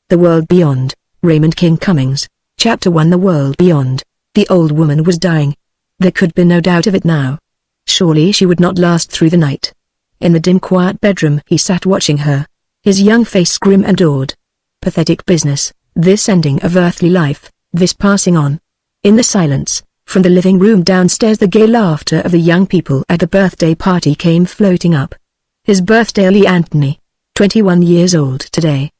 The World Beyond, Raymond King Cummings. Chapter 1. The World Beyond. The old woman was dying. There could be no doubt of it now. Surely she would not last through the night. In the dim quiet bedroom he sat watching her, his young face grim and awed. Pathetic business, this ending of earthly life, this passing on. In the silence, from the living room downstairs the gay laughter of the young people at the birthday party came floating up. His birthday, Lee Anthony, 21 years old today.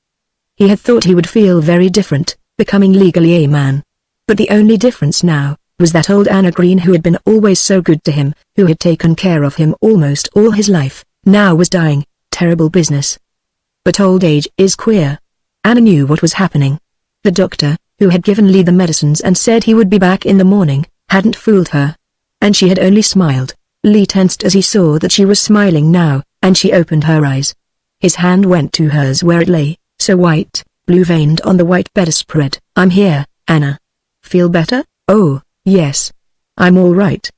He had thought he would feel very different, becoming legally a man. But the only difference now, was that old Anna Green, who had been always so good to him, who had taken care of him almost all his life, now was dying. Terrible business. But old age is queer. Anna knew what was happening. The doctor, who had given Lee the medicines and said he would be back in the morning, hadn't fooled her. And she had only smiled. Lee tensed as he saw that she was smiling now, and she opened her eyes. His hand went to hers where it lay, so white, blue-veined on the white bedspread. "I'm here, Anna. Feel better?" "Oh, yes. I'm all right."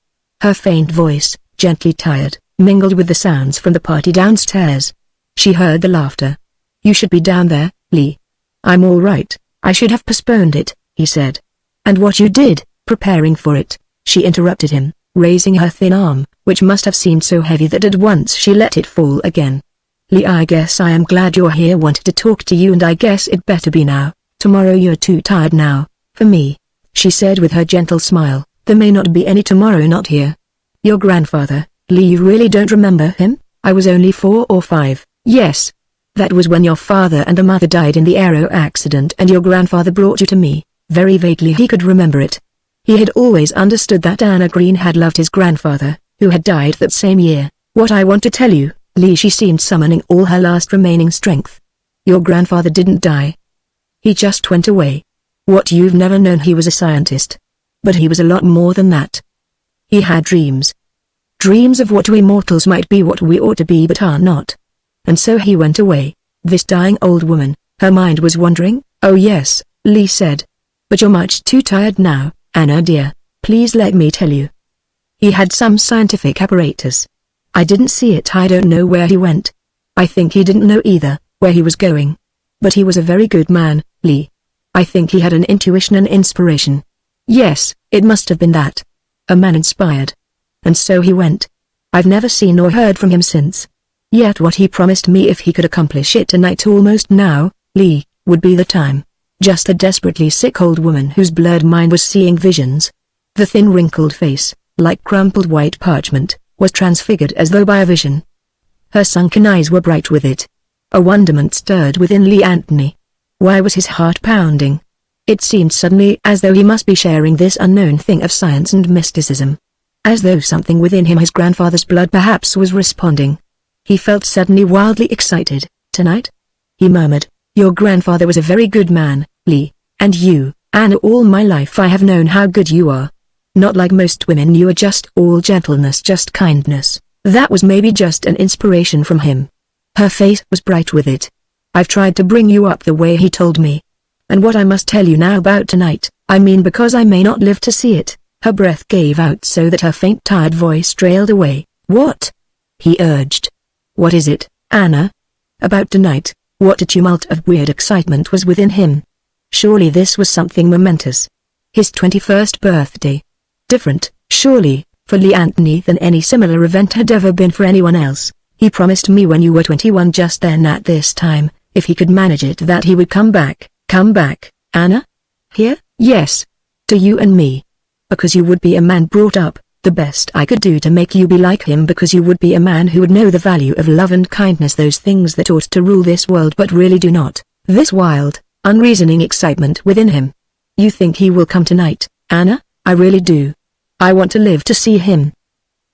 Her faint voice, gently tired, mingled with the sounds from the party downstairs. She heard the laughter. "You should be down there, Lee." "I'm all right. I should have postponed it," he said. "And what you did, preparing for it," she interrupted him, raising her thin arm, which must have seemed so heavy that at once she let it fall again. "Lee, I guess I am glad you're here. Wanted to talk to you, and I guess it better be now. Tomorrow you're too tired now, for me," she said with her gentle smile. "There may not be any tomorrow. Not here. Your grandfather, Lee, you really don't remember him?" "I was only 4 or 5. Yes. That was when your father and the mother died in the aero accident and your grandfather brought you to me." Very vaguely he could remember it. He had always understood that Anna Green had loved his grandfather, who had died that same year. "What I want to tell you, Lee," she seemed summoning all her last remaining strength. "Your grandfather didn't die. He just went away. What you've never known, he was a scientist. But he was a lot more than that. He had dreams. Dreams of what we mortals might be, what we ought to be but are not. And so he went away." This dying old woman, her mind was wandering. "Oh yes," Lee said. "But you're much too tired now, Anna dear. Please let me tell you. He had some scientific apparatus. I didn't see it. I don't know where he went. I think he didn't know either, where he was going. But he was a very good man, Lee. I think he had an intuition, an inspiration. Yes, it must have been that. A man inspired. And so he went. I've never seen or heard from him since. Yet what he promised me, if he could accomplish it tonight, almost now, Lee, would be the time." Just a desperately sick old woman whose blurred mind was seeing visions. The thin wrinkled face, like crumpled white parchment, was transfigured as though by a vision. Her sunken eyes were bright with it. A wonderment stirred within Lee Anthony. Why was his heart pounding? It seemed suddenly as though he must be sharing this unknown thing of science and mysticism. As though something within him, his grandfather's blood perhaps, was responding. He felt suddenly wildly excited. "Tonight?" he murmured. "Your grandfather was a very good man, Lee, and you, Anna, all my life I have known how good you are. Not like most women, you are just all gentleness, just kindness." That was maybe just an inspiration from him. Her face was bright with it. "I've tried to bring you up the way he told me. And what I must tell you now about tonight, I mean because I may not live to see it." Her breath gave out so that her faint tired voice trailed away. "What?" he urged. "What is it, Anna?" "About tonight." What a tumult of weird excitement was within him. Surely this was something momentous. His 21st birthday. Different, surely, for Lee Anthony than any similar event had ever been for anyone else. "He promised me when you were 21, just then at this time, if he could manage it, that he would come back." "Come back, Anna?" "Here?" "Yes. To you and me. Because you would be a man brought up, the best I could do to make you be like him, because you would be a man who would know the value of love and kindness, those things that ought to rule this world but really do not." This wild, unreasoning excitement within him. "You think he will come tonight, Anna?" "I really do. I want to live to see him.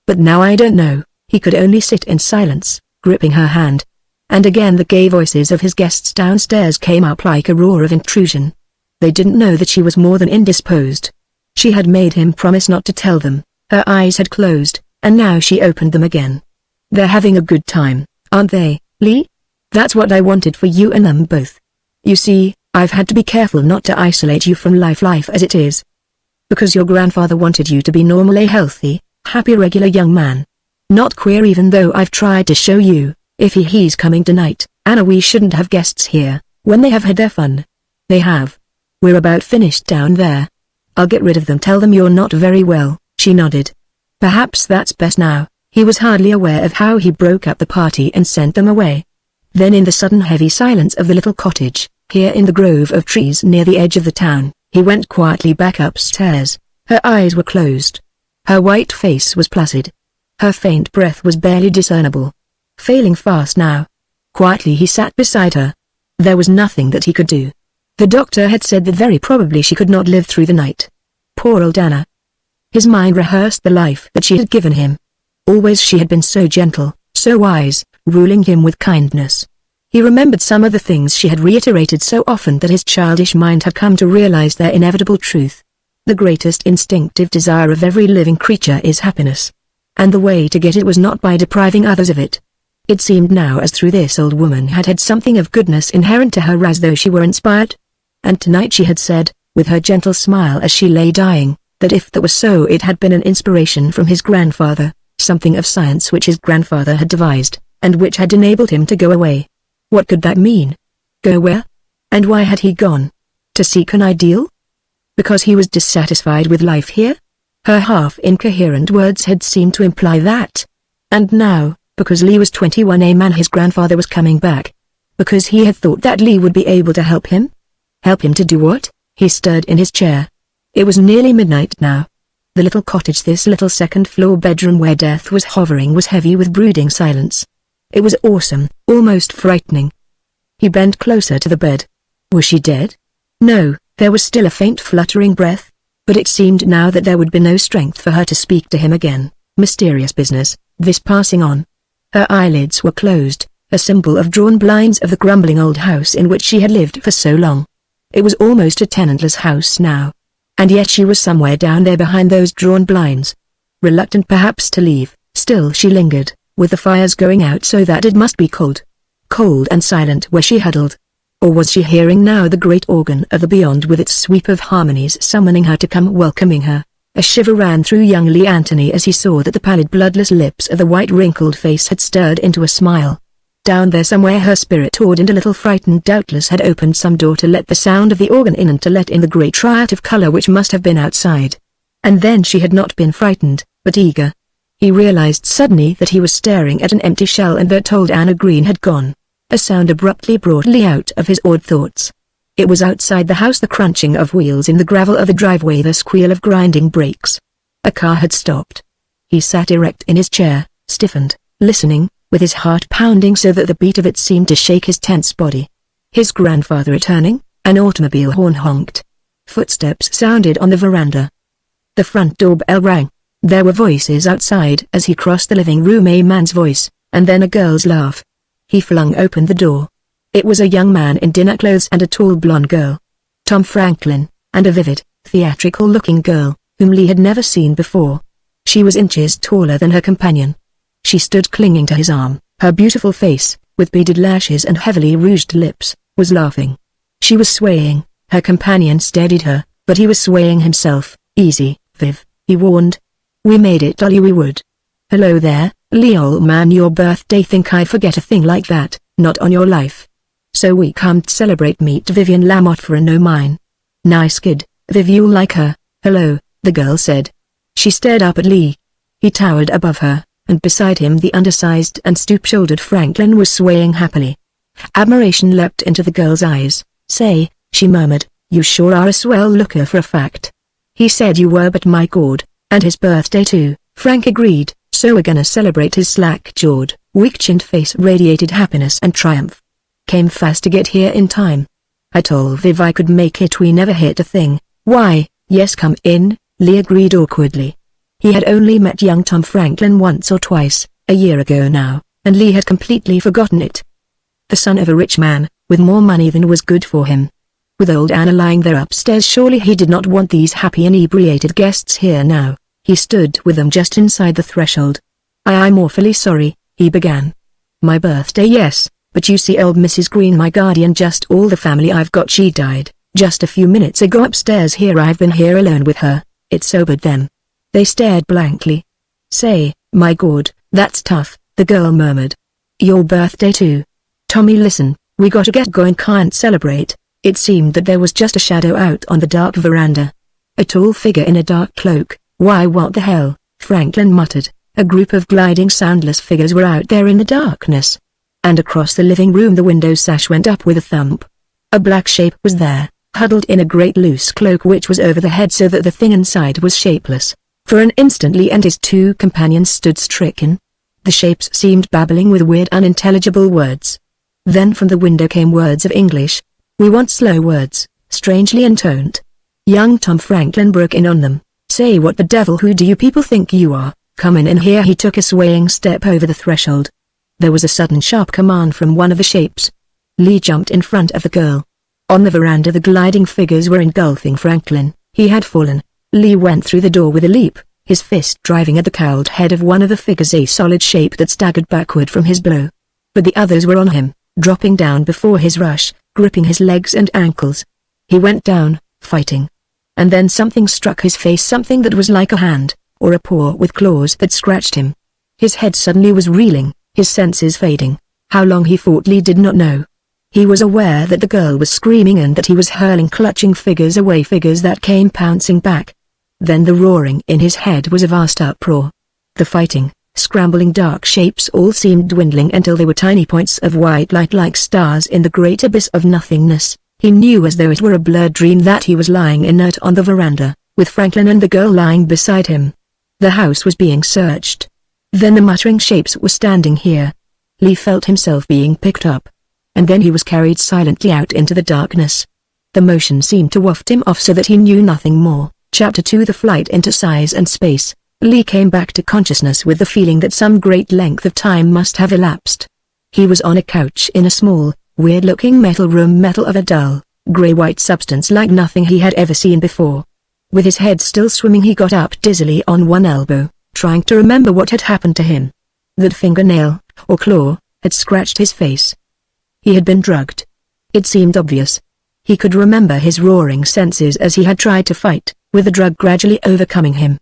But now I don't know." He could only sit in silence, gripping her hand. And again the gay voices of his guests downstairs came up like a roar of intrusion. They didn't know that she was more than indisposed. She had made him promise not to tell them. Her eyes had closed, and now she opened them again. "They're having a good time, aren't they, Lee? That's what I wanted for you and them both. You see, I've had to be careful not to isolate you from life as it is. Because your grandfather wanted you to be normal, a healthy, happy, regular young man. Not queer, even though I've tried to show you, if he's coming tonight, Anna, we shouldn't have guests here. When they have had their fun. They have. We're about finished down there. I'll get rid of them. Tell them you're not very well. She nodded. Perhaps that's best now. He was hardly aware of how he broke up the party and sent them away. Then in the sudden heavy silence of the little cottage, here in the grove of trees near the edge of the town, he went quietly back upstairs. Her eyes were closed. Her white face was placid. Her faint breath was barely discernible. Failing fast now. Quietly he sat beside her. There was nothing that he could do. The doctor had said that very probably she could not live through the night. Poor old Anna. His mind rehearsed the life that she had given him. Always she had been so gentle, so wise, ruling him with kindness. He remembered some of the things she had reiterated so often that his childish mind had come to realize their inevitable truth. The greatest instinctive desire of every living creature is happiness. And the way to get it was not by depriving others of it. It seemed now as though this old woman had had something of goodness inherent to her, as though she were inspired. And tonight she had said, with her gentle smile as she lay dying, that if that was so it had been an inspiration from his grandfather, something of science which his grandfather had devised, and which had enabled him to go away. What could that mean? Go where? And why had he gone? To seek an ideal? Because he was dissatisfied with life here? Her half-incoherent words had seemed to imply that. And now, because Lee was 21, a man, his grandfather was coming back. Because he had thought that Lee would be able to help him? Help him to do what? He stirred in his chair. It was nearly midnight now. The little cottage, this little second-floor bedroom where death was hovering, was heavy with brooding silence. It was awesome, almost frightening. He bent closer to the bed. Was she dead? No, there was still a faint fluttering breath. But it seemed now that there would be no strength for her to speak to him again. Mysterious business, this passing on. Her eyelids were closed, a symbol of drawn blinds of the crumbling old house in which she had lived for so long. It was almost a tenantless house now. And yet she was somewhere down there behind those drawn blinds. Reluctant perhaps to leave, still she lingered, with the fires going out so that it must be cold. Cold and silent where she huddled. Or was she hearing now the great organ of the beyond with its sweep of harmonies summoning her to come, welcoming her? A shiver ran through young Lee Anthony as he saw that the pallid bloodless lips of the white wrinkled face had stirred into a smile. Down there somewhere her spirit soared and a little frightened, doubtless had opened some door to let the sound of the organ in and to let in the great riot of color which must have been outside. And then she had not been frightened, but eager. He realized suddenly that he was staring at an empty shell and that old Anna Green had gone. A sound abruptly brought Lee out of his awed thoughts. It was outside the house, the crunching of wheels in the gravel of the driveway, the squeal of grinding brakes. A car had stopped. He sat erect in his chair, stiffened, listening, with his heart pounding so that the beat of it seemed to shake his tense body. His grandfather returning? An automobile horn honked. Footsteps sounded on the veranda. The front door bell rang. There were voices outside as he crossed the living room, a man's voice, and then a girl's laugh. He flung open the door. It was a young man in dinner clothes and a tall blonde girl. Tom Franklin, and a vivid, theatrical-looking girl, whom Lee had never seen before. She was inches taller than her companion. She stood clinging to his arm. Her beautiful face, with beaded lashes and heavily rouged lips, was laughing. She was swaying. Her companion steadied her, but he was swaying himself. Easy, Viv, he warned. We made it, told you we would. Hello there, Lee, old man, your birthday, think I'd forget a thing like that? Not on your life. So we come to celebrate, meet Vivian Lamotte for a no mine. Nice kid, Viv, you'll like her. Hello, the girl said. She stared up at Lee. He towered above her, and beside him the undersized and stoop-shouldered Franklin was swaying happily. Admiration leapt into the girl's eyes. Say, she murmured, you sure are a swell looker for a fact. He said you were, but my God, and his birthday too, Frank agreed, so we're gonna celebrate. His slack-jawed, weak-chinned face radiated happiness and triumph. Came fast to get here in time. I told Viv I could make it, we never hit a thing. Why, yes, come in, Lee agreed awkwardly. He had only met young Tom Franklin once or twice, a year ago now, and Lee had completely forgotten it. The son of a rich man, with more money than was good for him. With old Anna lying there upstairs, surely he did not want these happy inebriated guests here now. He stood with them just inside the threshold. I'm awfully sorry, he began. My birthday, yes, but you see old Mrs. Green, my guardian, just all the family I've got, she died just a few minutes ago upstairs here. I've been here alone with her. It sobered them. They stared blankly. Say, my God, that's tough, the girl murmured. Your birthday too. Tommy, listen, We gotta get going, can't celebrate. It seemed that there was just a shadow out on the dark veranda. A tall figure in a dark cloak. Why, what the hell, Franklin muttered. A group of gliding soundless figures were out there in the darkness. And across the living room the window sash went up with a thump. A black shape was there, huddled in a great loose cloak which was over the head so that the thing inside was shapeless. For an instant Lee and his two companions stood stricken. The shapes seemed babbling with weird unintelligible words. Then from the window came words of English. We want slow words, strangely intoned. Young Tom Franklin broke in on them. Say, what the devil, who do you people think you are? Come in here. He took a swaying step over the threshold. There was a sudden sharp command from one of the shapes. Lee jumped in front of the girl. On the veranda the gliding figures were engulfing Franklin. He had fallen. Lee went through the door with a leap, his fist driving at the cowled head of one of the figures, a solid shape that staggered backward from his blow. But the others were on him, dropping down before his rush, gripping his legs and ankles. He went down, fighting. And then something struck his face, something that was like a hand, or a paw with claws that scratched him. His head suddenly was reeling, his senses fading. How long he fought Lee did not know. He was aware that the girl was screaming and that he was hurling clutching figures away, figures that came pouncing back. Then the roaring in his head was a vast uproar. The fighting, scrambling dark shapes all seemed dwindling until they were tiny points of white light like stars in the great abyss of nothingness. He knew as though it were a blurred dream that he was lying inert on the veranda, with Franklin and the girl lying beside him. The house was being searched. Then the muttering shapes were standing here. Lee felt himself being picked up. And then he was carried silently out into the darkness. The motion seemed to waft him off so that he knew nothing more. Chapter 2 The Flight into Size and Space. Lee came back to consciousness with the feeling that some great length of time must have elapsed. He was on a couch in a small, weird-looking metal room, metal of a dull, grey-white substance like nothing he had ever seen before. With his head still swimming he got up dizzily on one elbow, trying to remember what had happened to him. That fingernail, or claw, had scratched his face. He had been drugged. It seemed obvious. He could remember his roaring senses as he had tried to fight, with the drug gradually overcoming him.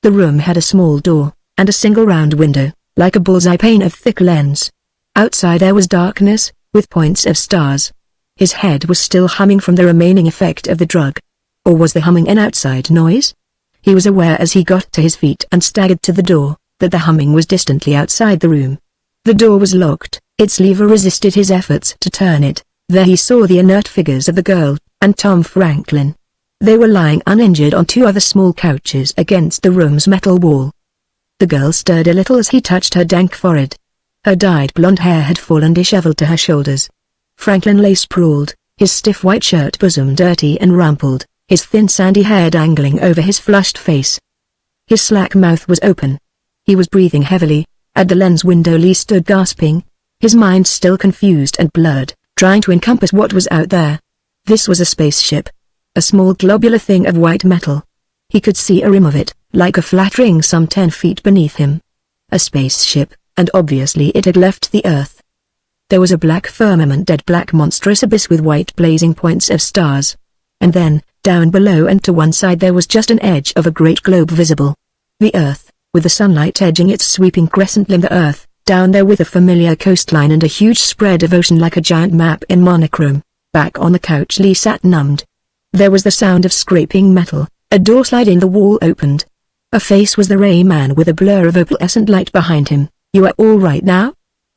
The room had a small door, and a single round window, like a bullseye pane of thick lens. Outside there was darkness, with points of stars. His head was still humming from the remaining effect of the drug. Or was the humming an outside noise? He was aware as he got to his feet and staggered to the door, that the humming was distantly outside the room. The door was locked, its lever resisted his efforts to turn it. There he saw the inert figures of the girl, and Tom Franklin. They were lying uninjured on two other small couches against the room's metal wall. The girl stirred a little as he touched her dank forehead. Her dyed blonde hair had fallen disheveled to her shoulders. Franklin lay sprawled, his stiff white shirt bosom dirty and rumpled, his thin sandy hair dangling over his flushed face. His slack mouth was open. He was breathing heavily. At the lens window Lee stood gasping, his mind still confused and blurred, trying to encompass what was out there. This was a spaceship. A small globular thing of white metal. He could see a rim of it, like a flat ring some 10 feet beneath him. A spaceship, and obviously it had left the Earth. There was a black firmament, dead black monstrous abyss with white blazing points of stars. And then, down below and to one side there was just an edge of a great globe visible. The Earth, with the sunlight edging its sweeping crescent limb. The Earth, down there with a familiar coastline and a huge spread of ocean like a giant map in monochrome. Back on the couch Lee sat numbed. There was the sound of scraping metal, a door slide in the wall opened. A face was the Rayman with a blur of opalescent light behind him. You are all right now?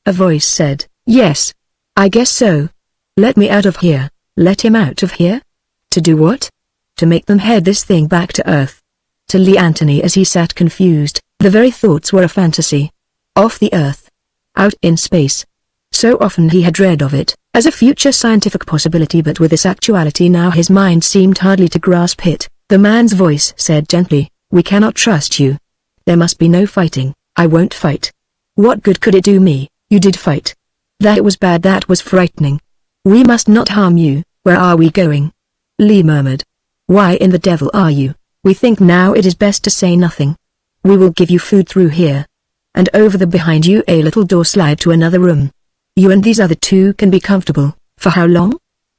A voice said, yes. I guess so. Let me out of here. Let him out of here? To do what? To make them head this thing back to Earth. To Lee Anthony as he sat confused, the very thoughts were a fantasy. Off the Earth. Out in space. So often he had read of it, as a future scientific possibility, but with this actuality now his mind seemed hardly to grasp it. The man's voice said gently, we cannot trust you. There must be no fighting. I won't fight. What good could it do me? You did fight. That was bad, that was frightening. We must not harm you. Where are we going? Lee murmured. Why in the devil are you? We think now it is best to say nothing. We will give you food through here. And over the behind you a little door slide to another room. You and these other two can be comfortable. For how long?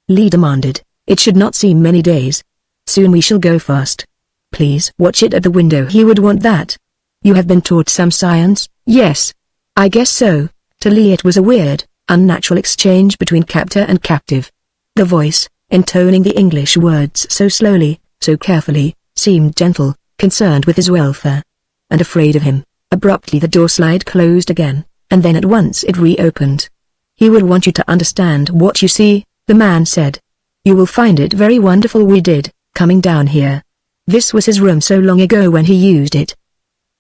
Lee demanded. It should not seem many days. Soon we shall go fast. Please watch it at the window. He would want that. You have been taught some science? Yes. I guess so. To Lee it was a weird, unnatural exchange between captor and captive. The voice, intoning the English words so slowly, so carefully, seemed gentle, concerned with his welfare. And afraid of him. Abruptly the door slide closed again, and then at once it reopened. "He will want you to understand what you see," the man said. "You will find it very wonderful we did, coming down here. This was his room so long ago when he used it.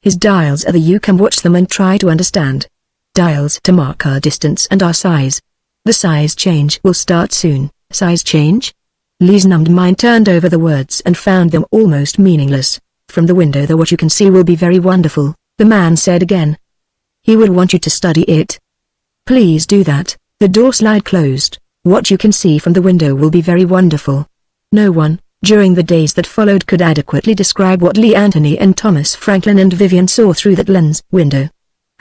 His dials are you can watch them and try to understand. Dials to mark our distance and our size. The size change will start soon." Size change? Lee's numbed mind turned over the words and found them almost meaningless. "From the window the what you can see will be very wonderful," the man said again. "He will want you to study it." "Please do that." The door slide closed. "What you can see from the window will be very wonderful." No one, during the days that followed, could adequately describe what Lee Anthony and Thomas Franklin and Vivian saw through that lens window.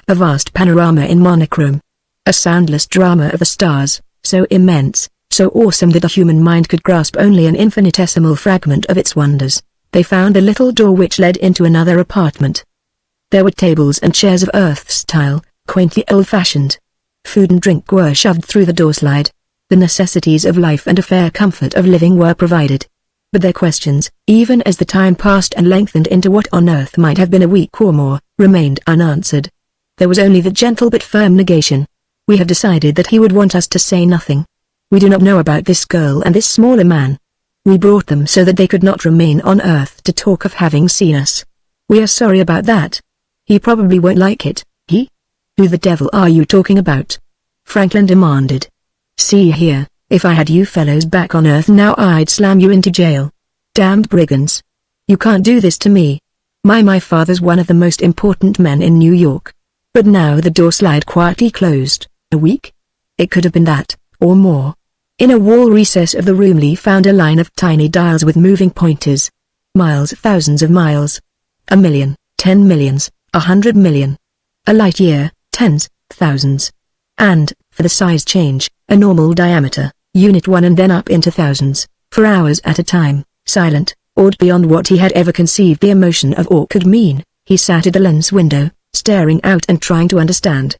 A vast panorama in monochrome. A soundless drama of the stars, so immense, so awesome that the human mind could grasp only an infinitesimal fragment of its wonders. They found a little door which led into another apartment. There were tables and chairs of earth style, quaintly old-fashioned. Food and drink were shoved through the door slide. The necessities of life and a fair comfort of living were provided. But their questions, even as the time passed and lengthened into what on earth might have been a week or more, remained unanswered. There was only the gentle but firm negation. "We have decided that he would want us to say nothing. We do not know about this girl and this smaller man. We brought them so that they could not remain on Earth to talk of having seen us. We are sorry about that. He probably won't like it." "He? Who the devil are you talking about?" Franklin demanded. "See here, if I had you fellows back on Earth now I'd slam you into jail. Damned brigands. You can't do this to me. My father's one of the most important men in New York." But now the door slide quietly closed. A week? It could have been that, or more. In a wall recess of the room Lee found a line of tiny dials with moving pointers. Miles, thousands of miles. 1,000,000, 10 millions, 100 million. A light year, tens, thousands. And, for the size change, a normal diameter, unit 1 and then up into thousands, for hours at a time, silent, awed beyond what he had ever conceived the emotion of awe could mean, he sat at the lens window, staring out and trying to understand.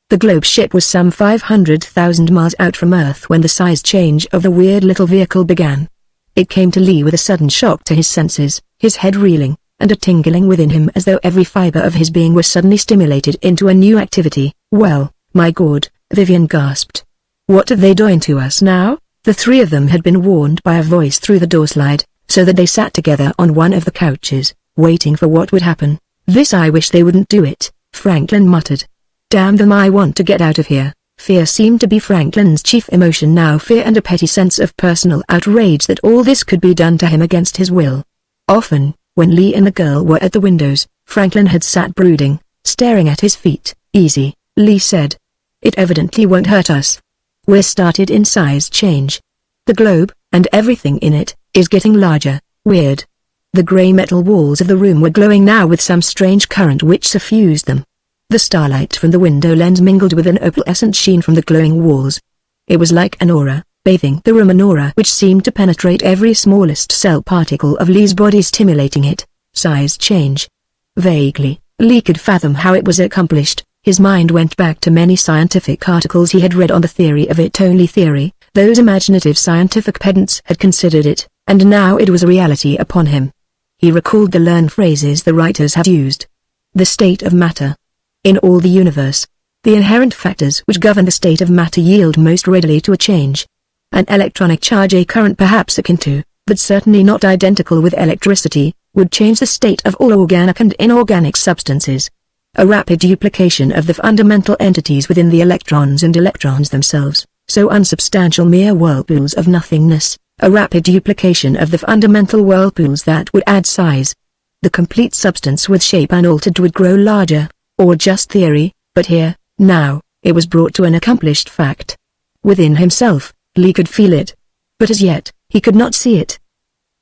The globe ship was some 500,000 miles out from Earth when the size change of the weird little vehicle began. It came to Lee with a sudden shock to his senses, his head reeling, and a tingling within him as though every fiber of his being was suddenly stimulated into a new activity. "Well, my God," Vivian gasped. "What are they doing to us now?" The three of them had been warned by a voice through the door slide, so that they sat together on one of the couches, waiting for what would happen. "This I wish they wouldn't do it," Franklin muttered. "Damn them, I want to get out of here." Fear seemed to be Franklin's chief emotion now, fear and a petty sense of personal outrage that all this could be done to him against his will. Often, when Lee and the girl were at the windows, Franklin had sat brooding, staring at his feet. "Easy," Lee said. "It evidently won't hurt us. We're started in size change. The globe, and everything in it, is getting larger, weird." The grey metal walls of the room were glowing now with some strange current which suffused them. The starlight from the window lens mingled with an opalescent sheen from the glowing walls. It was like an aura, bathing the room, an aura which seemed to penetrate every smallest cell particle of Lee's body, stimulating it. Size change. Vaguely, Lee could fathom how it was accomplished. His mind went back to many scientific articles he had read on the theory of it. Only theory, those imaginative scientific pedants had considered it, and now it was a reality upon him. He recalled the learned phrases the writers had used. The state of matter. In all the universe, the inherent factors which govern the state of matter yield most readily to a change. An electronic charge, a current perhaps akin to, but certainly not identical with electricity, would change the state of all organic and inorganic substances. A rapid duplication of the fundamental entities within the electrons and electrons themselves, so unsubstantial mere whirlpools of nothingness, a rapid duplication of the fundamental whirlpools that would add size. The complete substance with shape unaltered would grow larger. Or just theory, but here, now, it was brought to an accomplished fact. Within himself, Lee could feel it. But as yet, he could not see it.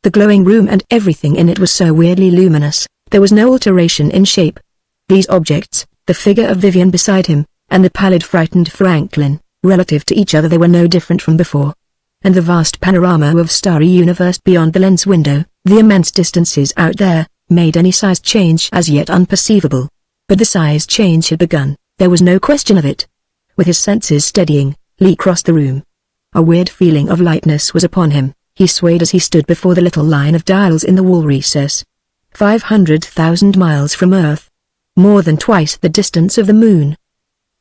The glowing room and everything in it was so weirdly luminous, there was no alteration in shape. These objects, the figure of Vivian beside him, and the pallid frightened Franklin, relative to each other they were no different from before. And the vast panorama of starry universe beyond the lens window, the immense distances out there, made any size change as yet unperceivable. But the size change had begun, there was no question of it. With his senses steadying, Lee crossed the room. A weird feeling of lightness was upon him. He swayed as he stood before the little line of dials in the wall recess. 500,000 miles from Earth. More than twice the distance of the moon.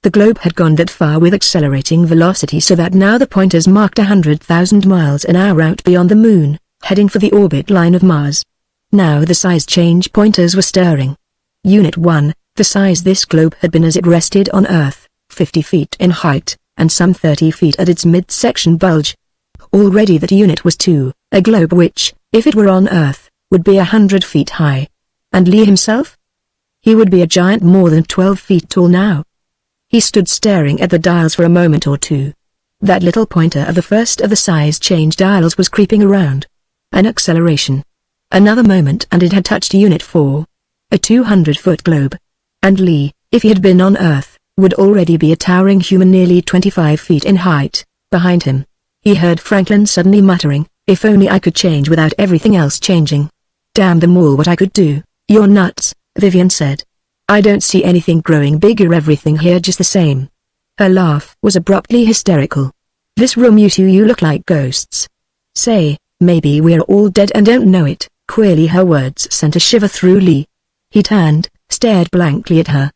The globe had gone that far with accelerating velocity, so that now the pointers marked 100,000 miles an hour out beyond the moon, heading for the orbit line of Mars. Now the size change pointers were stirring. Unit 1, the size this globe had been as it rested on Earth, 50 feet in height, and some 30 feet at its midsection bulge. Already that unit was 2, a globe which, if it were on Earth, would be 100 feet high. And Lee himself? He would be a giant more than 12 feet tall now. He stood staring at the dials for a moment or two. That little pointer of the first of the size change dials was creeping around. An acceleration. Another moment and it had touched Unit 4. A 200-foot globe. And Lee, if he had been on Earth, would already be a towering human nearly 25 feet in height. Behind him, he heard Franklin suddenly muttering, "If only I could change without everything else changing. Damn them all, what I could do." "You're nuts," Vivian said. "I don't see anything growing bigger, everything here just the same." Her laugh was abruptly hysterical. "This room, you two, you look like ghosts. Say, maybe we're all dead and don't know it." Queerly her words sent a shiver through Lee. He turned, stared blankly at her.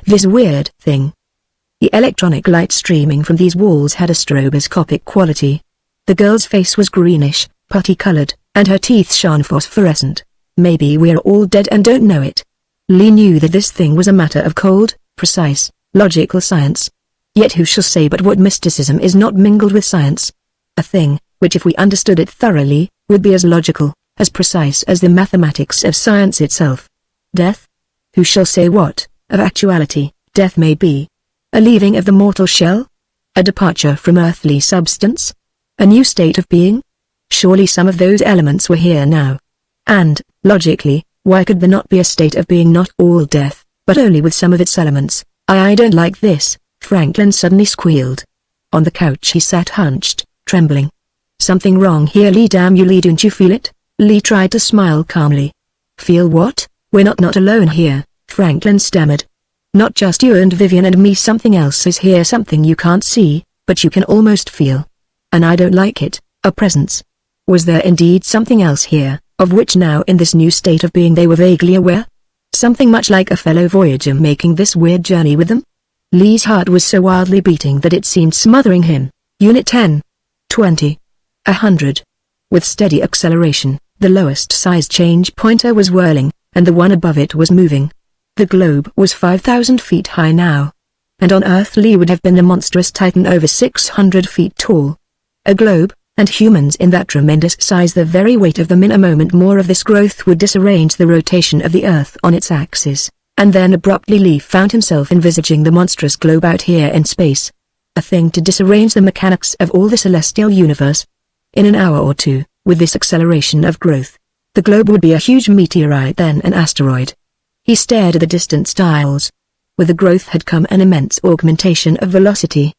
This weird thing. The electronic light streaming from these walls had a stroboscopic quality. The girl's face was greenish, putty-colored, and her teeth shone phosphorescent. "Maybe we're all dead and don't know it." Lee knew that this thing was a matter of cold, precise, logical science. Yet who shall say but what mysticism is not mingled with science? A thing, which if we understood it thoroughly, would be as logical, as precise as the mathematics of science itself. Death? Who shall say what, of actuality, death may be? A leaving of the mortal shell? A departure from earthly substance? A new state of being? Surely some of those elements were here now. And, logically, why could there not be a state of being not all death, but only with some of its elements? I don't like this," Franklin suddenly squealed. On the couch he sat hunched, trembling. "Something wrong here, Lee, damn you, Lee, don't you feel it?" Lee tried to smile calmly. "Feel what? We're not alone here," Franklin stammered. "Not just you and Vivian and me, something else is here, something you can't see, but you can almost feel. And I don't like it, a presence." Was there indeed something else here, of which now in this new state of being they were vaguely aware? Something much like a fellow voyager making this weird journey with them? Lee's heart was so wildly beating that it seemed smothering him. Unit 10. 20. 100. With steady acceleration, the lowest size change pointer was whirling, and the one above it was moving. The globe was 5,000 feet high now. And on Earth Lee would have been a monstrous titan over 600 feet tall. A globe, and humans in that tremendous size, the very weight of them. In a moment more of this growth would disarrange the rotation of the Earth on its axis, and then abruptly Lee found himself envisaging the monstrous globe out here in space. A thing to disarrange the mechanics of all the celestial universe. In an hour or two, with this acceleration of growth, the globe would be a huge meteorite, then an asteroid. He stared at the distant dials. With the growth had come an immense augmentation of velocity.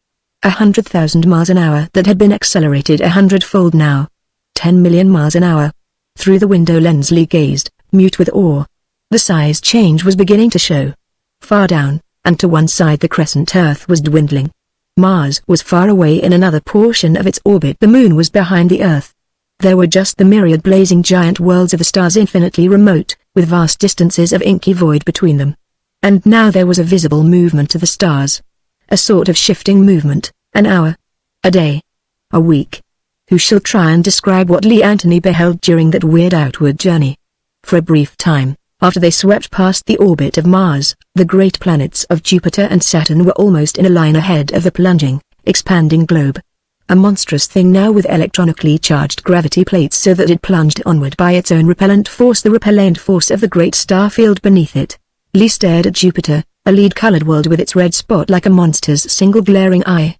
100,000 miles an hour that had been accelerated 100-fold now. 10 million miles an hour. Through the window lens Lee gazed, mute with awe. The size change was beginning to show. Far down, and to one side the crescent Earth was dwindling. Mars was far away in another portion of its orbit. The moon was behind the Earth. There were just the myriad blazing giant worlds of the stars, infinitely remote, with vast distances of inky void between them. And now there was a visible movement to the stars. A sort of shifting movement, an hour, a day, a week. Who shall try and describe what Lee Anthony beheld during that weird outward journey? For a brief time, after they swept past the orbit of Mars, the great planets of Jupiter and Saturn were almost in a line ahead of the plunging, expanding globe. A monstrous thing now with electronically charged gravity plates so that it plunged onward by its own repellent force, the repellent force of the great star field beneath it. Lee stared at Jupiter, a lead-colored world with its red spot like a monster's single glaring eye.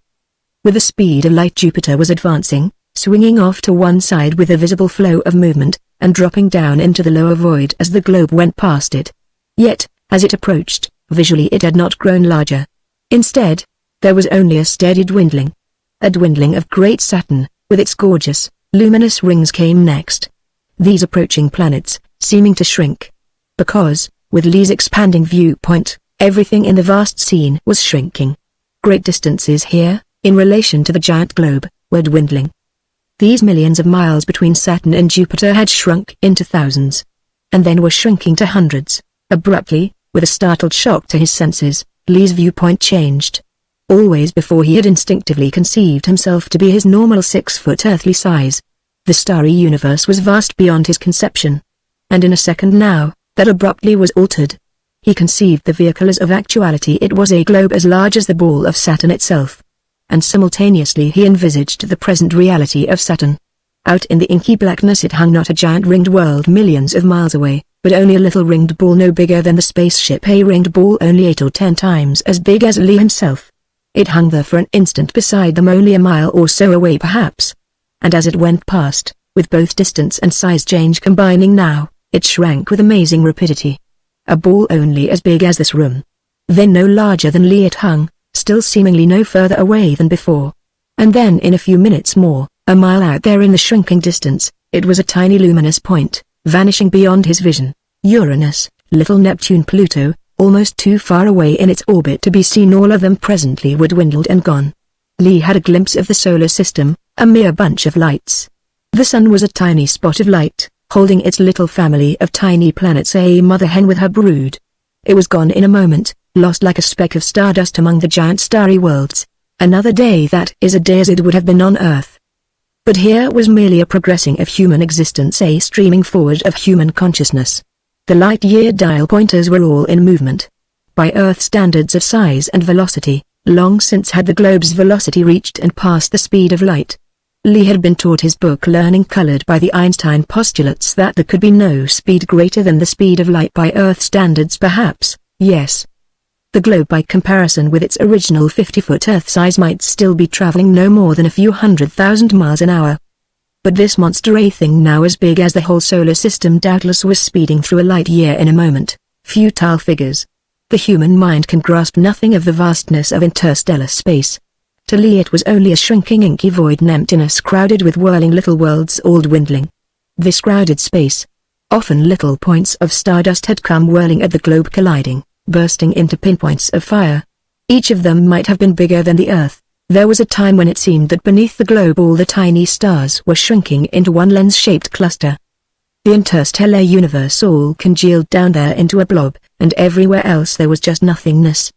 With the speed of light, Jupiter was advancing, swinging off to one side with a visible flow of movement, and dropping down into the lower void as the globe went past it. Yet, as it approached, visually it had not grown larger. Instead, there was only a steady dwindling. A dwindling of great Saturn, with its gorgeous, luminous rings, came next. These approaching planets, seeming to shrink. Because, with Lee's expanding viewpoint, everything in the vast scene was shrinking. Great distances here, in relation to the giant globe, were dwindling. These millions of miles between Saturn and Jupiter had shrunk into thousands. And then were shrinking to hundreds. Abruptly, with a startled shock to his senses, Lee's viewpoint changed. Always before he had instinctively conceived himself to be his normal 6-foot earthly size. The starry universe was vast beyond his conception. And in a second now, that abruptly was altered. He conceived the vehicle as of actuality it was a globe as large as the ball of Saturn itself. And simultaneously he envisaged the present reality of Saturn. Out in the inky blackness it hung, not a giant ringed world millions of miles away, but only a little ringed ball no bigger than the spaceship, a ringed ball only 8 or 10 times as big as Lee himself. It hung there for an instant beside them, only a mile or so away perhaps. And as it went past, with both distance and size change combining now, it shrank with amazing rapidity. A ball only as big as this room. Then no larger than Lee it hung, still seemingly no further away than before. And then in a few minutes more, a mile out there in the shrinking distance, it was a tiny luminous point, vanishing beyond his vision. Uranus, little Neptune, Pluto, almost too far away in its orbit to be seen, all of them presently were dwindled and gone. Lee had a glimpse of the solar system, a mere bunch of lights. The sun was a tiny spot of light, holding its little family of tiny planets, a mother hen with her brood. It was gone in a moment, lost like a speck of stardust among the giant starry worlds. Another day, that is a day as it would have been on Earth. But here was merely a progressing of human existence, a streaming forward of human consciousness. The light-year dial pointers were all in movement. By Earth standards of size and velocity, long since had the globe's velocity reached and passed the speed of light. Lee had been taught his book learning colored by the Einstein postulates that there could be no speed greater than the speed of light by Earth standards, perhaps, yes. The globe, by comparison with its original 50-foot Earth size, might still be traveling no more than a few 100,000 miles an hour. But this monster, a thing now as big as the whole solar system, doubtless was speeding through a light year in a moment. Futile figures. The human mind can grasp nothing of the vastness of interstellar space. To Lee it was only a shrinking inky void, an emptiness crowded with whirling little worlds, all dwindling. This crowded space. Often little points of stardust had come whirling at the globe, colliding, bursting into pinpoints of fire. Each of them might have been bigger than the Earth. There was a time when it seemed that beneath the globe all the tiny stars were shrinking into one lens-shaped cluster. The interstellar universe all congealed down there into a blob, and everywhere else there was just nothingness.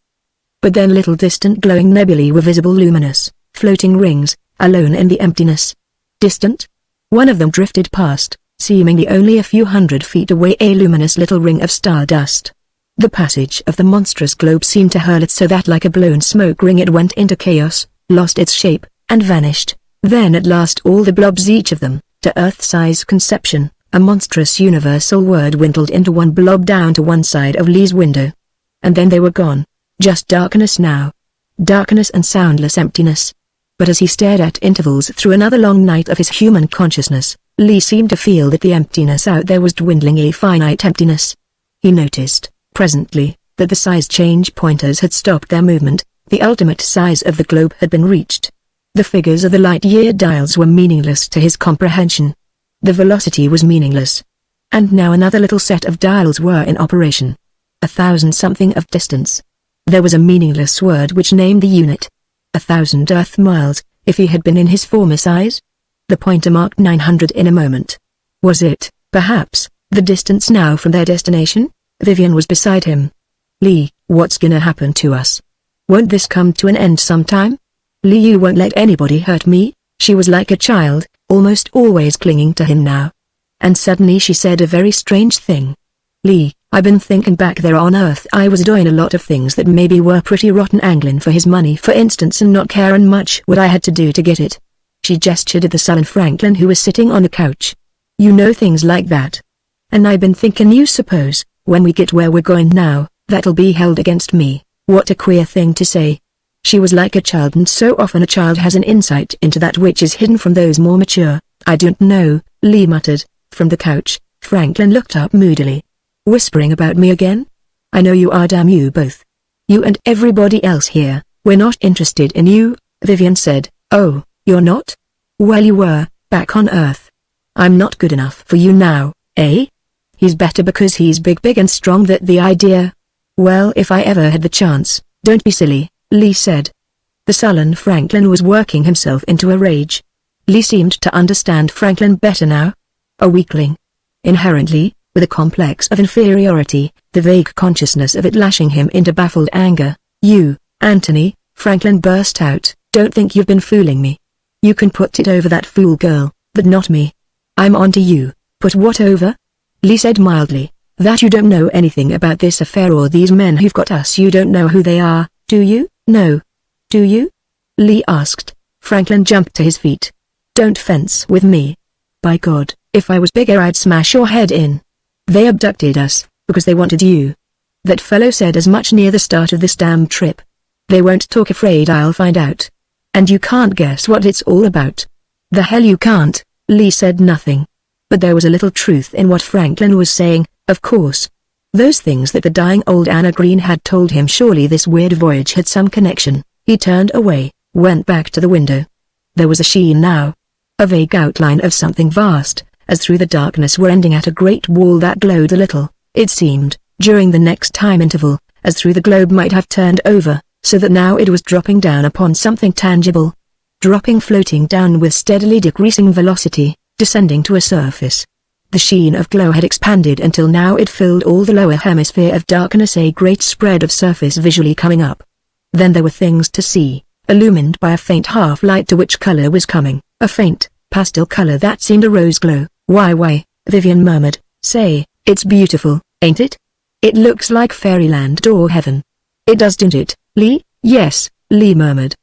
But then little distant glowing nebulae were visible, luminous, floating rings, alone in the emptiness. Distant? One of them drifted past, seemingly only a few 100 feet away, a luminous little ring of stardust. The passage of the monstrous globe seemed to hurl it so that like a blown smoke ring it went into chaos, lost its shape, and vanished. Then at last all the blobs, each of them, to Earth-size conception, a monstrous universal word, dwindled into one blob down to one side of Lee's window. And then they were gone. Just darkness now. Darkness and soundless emptiness. But as he stared at intervals through another long night of his human consciousness, Lee seemed to feel that the emptiness out there was dwindling, a finite emptiness. He noticed, presently, that the size change pointers had stopped their movement, the ultimate size of the globe had been reached. The figures of the light-year dials were meaningless to his comprehension. The velocity was meaningless. And now another little set of dials were in operation. 1,000-something of distance. There was a meaningless word which named the unit. 1,000 Earth miles, if he had been in his former size? The pointer marked 900 in a moment. Was it, perhaps, the distance now from their destination? Vivian was beside him. Lee, what's gonna happen to us? Won't this come to an end sometime? Lee, you won't let anybody hurt me? She was like a child, almost always clinging to him now. And suddenly she said a very strange thing. Lee, I've been thinking back there on Earth I was doing a lot of things that maybe were pretty rotten, angling for his money for instance, and not caring much what I had to do to get it. She gestured at the sullen Franklin who was sitting on the couch. You know, things like that. And I've been thinking, you suppose, when we get where we're going now, that'll be held against me. What a queer thing to say. She was like a child, and so often a child has an insight into that which is hidden from those more mature. I don't know, Lee muttered. From the couch, Franklin looked up moodily. Whispering about me again? I know you are, damn you both. You and everybody else here, we're not interested in you, Vivian said. Oh, you're not? Well, you were, back on Earth. I'm not good enough for you now, eh? He's better because he's big and strong, that the idea? Well, if I ever had the chance. Don't be silly, Lee said. The sullen Franklin was working himself into a rage. Lee seemed to understand Franklin better now. A weakling. Inherently, with a complex of inferiority, the vague consciousness of it lashing him into baffled anger. "You, Anthony," Franklin burst out, "don't think you've been fooling me. You can put it over that fool girl, but not me. I'm on to you." "Put what over?" Lee said mildly. "That you don't know anything about this affair or these men who've got us. You don't know who they are, do you?" "No. Do you?" Lee asked. Franklin jumped to his feet. "Don't fence with me. By God, if I was bigger I'd smash your head in. They abducted us, because they wanted you. That fellow said as much near the start of this damn trip. They won't talk, afraid I'll find out. And you can't guess what it's all about." "The hell you can't." Lee said nothing. But there was a little truth in what Franklin was saying, of course. Those things that the dying old Anna Green had told him. Surely this weird voyage had some connection. He turned away, went back to the window. There was a sheen now. A vague outline of something vast, as through the darkness were ending at a great wall that glowed a little, it seemed, during the next time interval, as through the globe might have turned over, so that now it was dropping down upon something tangible. Floating down with steadily decreasing velocity, descending to a surface. The sheen of glow had expanded until now it filled all the lower hemisphere of darkness, a great spread of surface visually coming up. Then there were things to see, illumined by a faint half-light to which color was coming, a faint, pastel color that seemed a rose glow. Why, Vivian murmured, "Say, it's beautiful, ain't it? It looks like fairyland or heaven." "It does, don't it, Lee?" "Yes," Lee murmured.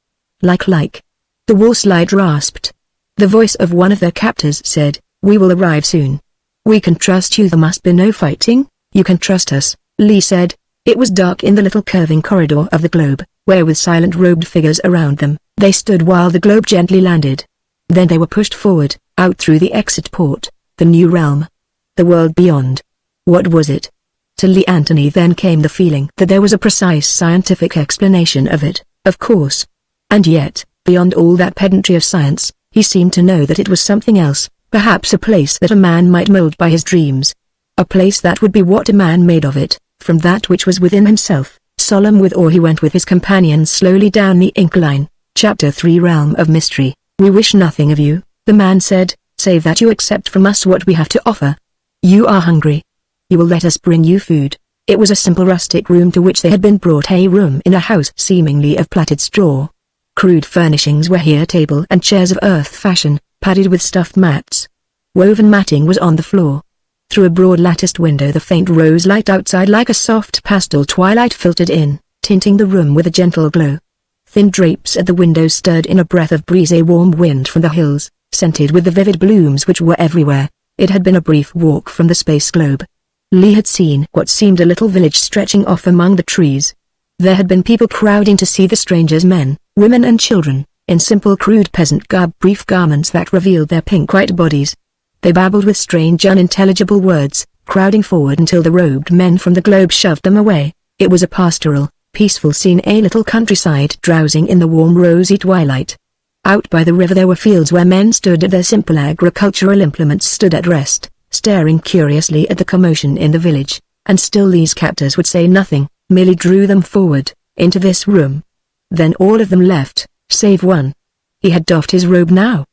Like. The wall slide rasped. The voice of one of their captors said, "We will arrive soon. We can trust you. There must be no fighting." "You can trust us," Lee said. It was dark in the little curving corridor of the globe, where with silent robed figures around them, they stood while the globe gently landed. Then they were pushed forward, out through the exit port, the new realm. The world beyond. What was it? To Lee Anthony then came the feeling that there was a precise scientific explanation of it, of course. And yet, beyond all that pedantry of science, he seemed to know that it was something else, perhaps a place that a man might mold by his dreams. A place that would be what a man made of it, from that which was within himself. Solemn with awe he went with his companions slowly down the incline. Chapter 3 Realm of Mystery. "We wish nothing of you," the man said, "save that you accept from us what we have to offer. You are hungry. You will let us bring you food." It was a simple rustic room to which they had been brought, a room in a house seemingly of plaited straw. Crude furnishings were here, table and chairs of earth fashion, padded with stuffed mats. Woven matting was on the floor. Through a broad latticed window the faint rose light outside like a soft pastel twilight filtered in, tinting the room with a gentle glow. Thin drapes at the windows stirred in a breath of breeze, a warm wind from the hills, scented with the vivid blooms which were everywhere. It had been a brief walk from the space globe. Lee had seen what seemed a little village stretching off among the trees. There had been people crowding to see the strangers, men, women and children, in simple crude peasant garb, brief garments that revealed their pink-white bodies. They babbled with strange unintelligible words, crowding forward until the robed men from the globe shoved them away. It was a pastoral, peaceful scene, a little countryside drowsing in the warm rosy twilight. Out by the river there were fields where men stood at their simple agricultural implements, stood at rest, staring curiously at the commotion in the village, and still Lee's captors would say nothing, merely drew them forward, into this room. Then all of them left, save one. He had doffed his robe now.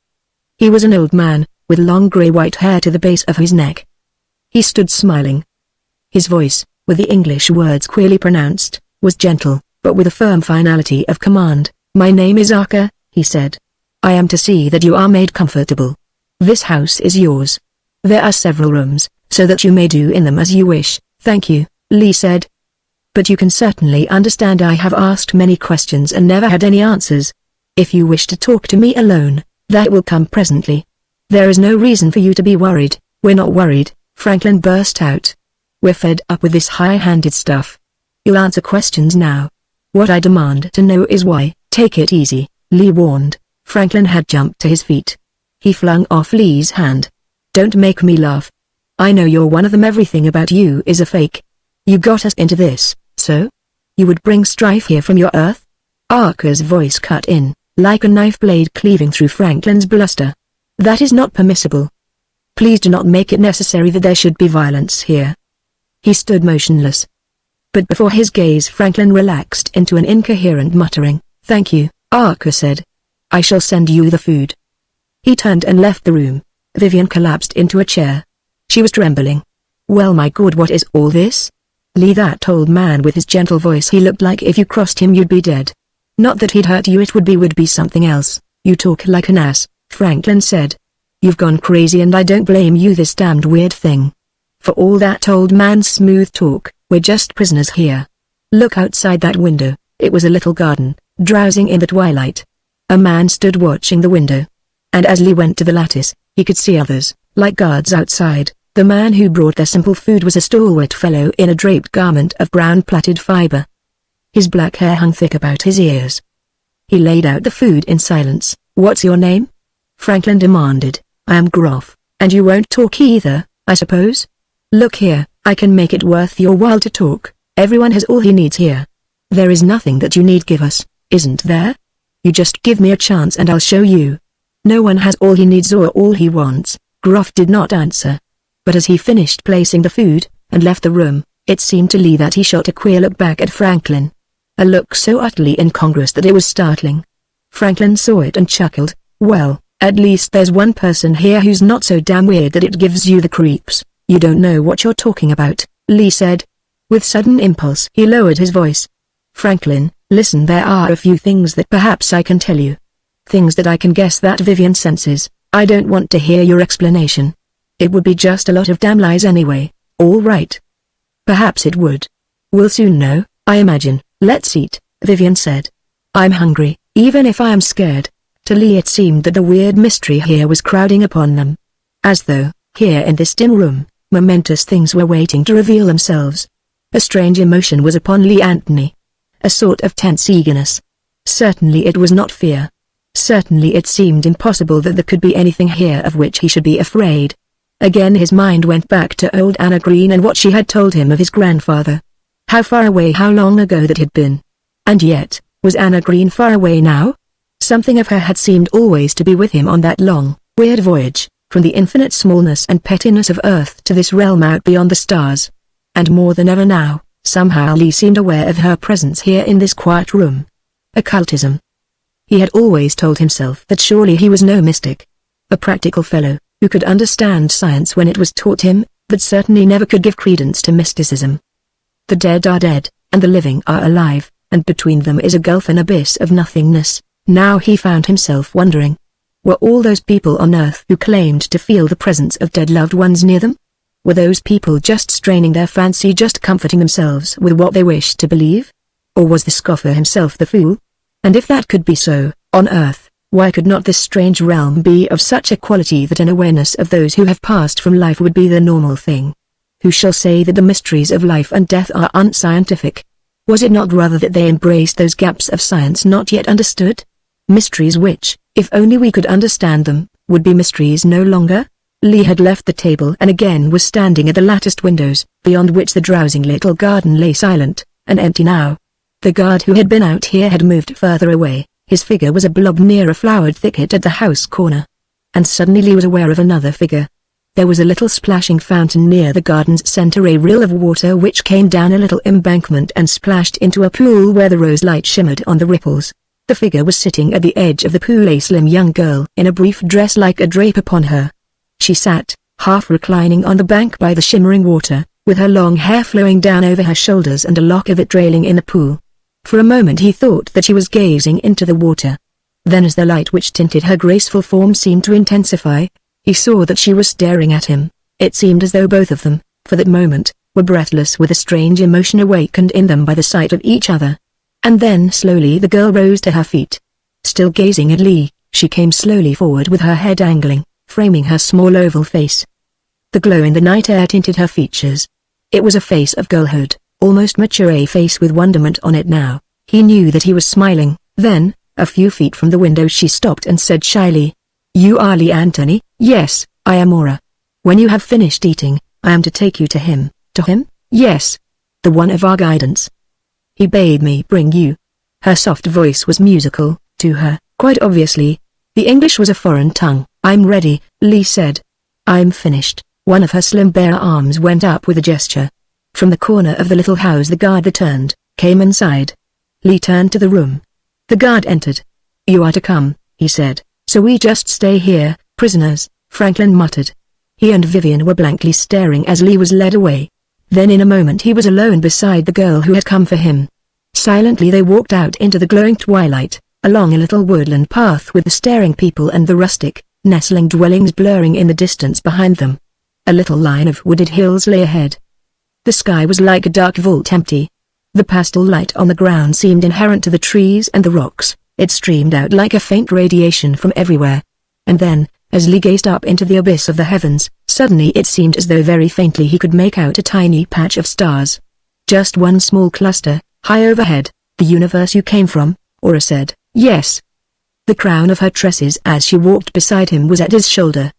He was an old man, with long grey-white hair to the base of his neck. He stood smiling. His voice, with the English words queerly pronounced, was gentle, but with a firm finality of command. "My name is Archer," he said. "I am to see that you are made comfortable. This house is yours. There are several rooms, so that you may do in them as you wish." "Thank you," Lee said. "But you can certainly understand I have asked many questions and never had any answers. If you wish to talk to me alone, that will come presently. There is no reason for you to be worried." "We're not worried," Franklin burst out. "We're fed up with this high-handed stuff. You'll answer questions now. What I demand to know is why." "Take it easy," Lee warned. Franklin had jumped to his feet. He flung off Lee's hand. "Don't make me laugh. I know you're one of them. Everything about you is a fake. You got us into this, so? You would bring strife here from your Earth?" Archer's voice cut in, like a knife blade cleaving through Franklin's bluster. "That is not permissible. Please do not make it necessary that there should be violence here." He stood motionless. But before his gaze Franklin relaxed into an incoherent muttering. "Thank you, Arthur said. I shall send you the food. He turned and left the room. Vivian collapsed into a chair. She was trembling. Well, my God, what is all this? Lee, that old man with his gentle voice, he looked like if you crossed him you'd be dead. Not that he'd hurt you, it would be something else. You talk like an ass, Franklin said. You've gone crazy and I don't blame you, this damned weird thing. For all that old man's smooth talk, we're just prisoners here. Look outside that window. It was a little garden, drowsing in the twilight. A man stood watching the window. And as Lee went to the lattice, he could see others, like guards outside. The man who brought their simple food was a stalwart fellow in a draped garment of brown plaited fiber. His black hair hung thick about his ears. He laid out the food in silence. What's your name? Franklin demanded. I am Groff, and you won't talk either, I suppose? Look here, I can make it worth your while to talk. Everyone has all he needs here. There is nothing that you need give us, isn't there? You just give me a chance and I'll show you. No one has all he needs or all he wants. Groff did not answer. But as he finished placing the food, and left the room, it seemed to Lee that he shot a queer look back at Franklin. A look so utterly incongruous that it was startling. Franklin saw it and chuckled. Well, at least there's one person here who's not so damn weird that it gives you the creeps. You don't know what you're talking about, Lee said. With sudden impulse he lowered his voice. Franklin, listen, there are a few things that perhaps I can tell you. Things that I can guess that Vivian senses. I don't want to hear your explanation. It would be just a lot of damn lies anyway. All right. Perhaps it would. We'll soon know, I imagine. Let's eat, Vivian said. I'm hungry, even if I am scared. To Lee it seemed that the weird mystery here was crowding upon them. As though, here in this dim room, momentous things were waiting to reveal themselves. A strange emotion was upon Lee Anthony. A sort of tense eagerness. Certainly it was not fear. Certainly it seemed impossible that there could be anything here of which he should be afraid. Again his mind went back to old Anna Green and what she had told him of his grandfather. How far away, how long ago that had been. And yet, was Anna Green far away now? Something of her had seemed always to be with him on that long, weird voyage, from the infinite smallness and pettiness of Earth to this realm out beyond the stars. And more than ever now, somehow Lee seemed aware of her presence here in this quiet room. Occultism. He had always told himself that surely he was no mystic. A practical fellow, who could understand science when it was taught him, but certainly never could give credence to mysticism. The dead are dead, and the living are alive, and between them is a gulf and abyss of nothingness. Now he found himself wondering. Were all those people on Earth who claimed to feel the presence of dead loved ones near them? Were those people just straining their fancy, just comforting themselves with what they wished to believe? Or was the scoffer himself the fool? And if that could be so, on Earth, why could not this strange realm be of such a quality that an awareness of those who have passed from life would be the normal thing? Who shall say that the mysteries of life and death are unscientific? Was it not rather that they embraced those gaps of science not yet understood? Mysteries which, if only we could understand them, would be mysteries no longer? Lee had left the table and again was standing at the latticed windows, beyond which the drowsing little garden lay silent, and empty now. The guard who had been out here had moved further away. His figure was a blob near a flowered thicket at the house corner. And suddenly Lee was aware of another figure. There was a little splashing fountain near the garden's center, a rill of water which came down a little embankment and splashed into a pool where the rose light shimmered on the ripples. The figure was sitting at the edge of the pool, a slim young girl in a brief dress like a drape upon her. She sat, half reclining on the bank by the shimmering water, with her long hair flowing down over her shoulders and a lock of it trailing in the pool. For a moment he thought that she was gazing into the water. Then as the light which tinted her graceful form seemed to intensify, he saw that she was staring at him. It seemed as though both of them, for that moment, were breathless with a strange emotion awakened in them by the sight of each other. And then slowly the girl rose to her feet. Still gazing at Lee, she came slowly forward with her head angling, framing her small oval face. The glow in the night air tinted her features. It was a face of girlhood, almost mature, a face with wonderment on it now. He knew that he was smiling. Then, a few feet from the window, she stopped and said shyly, "You are Lee Anthony?" "Yes, I am Aura. When you have finished eating, I am to take you to him." "To him?" "Yes. The one of our guidance. He bade me bring you." Her soft voice was musical, to her, quite obviously. The English was a foreign tongue. "I'm ready," Lee said. "I'm finished." One of her slim bare arms went up with a gesture. From the corner of the little house the guard returned, came inside. Lee turned to the room. The guard entered. You are to come, he said. So we just stay here, prisoners, Franklin muttered. He and Vivian were blankly staring as Lee was led away. Then in a moment he was alone beside the girl who had come for him. Silently they walked out into the glowing twilight, along a little woodland path with the staring people and the rustic, nestling dwellings blurring in the distance behind them. A little line of wooded hills lay ahead. The sky was like a dark vault, empty. The pastel light on the ground seemed inherent to the trees and the rocks. It streamed out like a faint radiation from everywhere. And then, as Lee gazed up into the abyss of the heavens, suddenly it seemed as though very faintly he could make out a tiny patch of stars. Just one small cluster, high overhead. The universe you came from, Aura said. Yes. The crown of her tresses as she walked beside him was at his shoulder.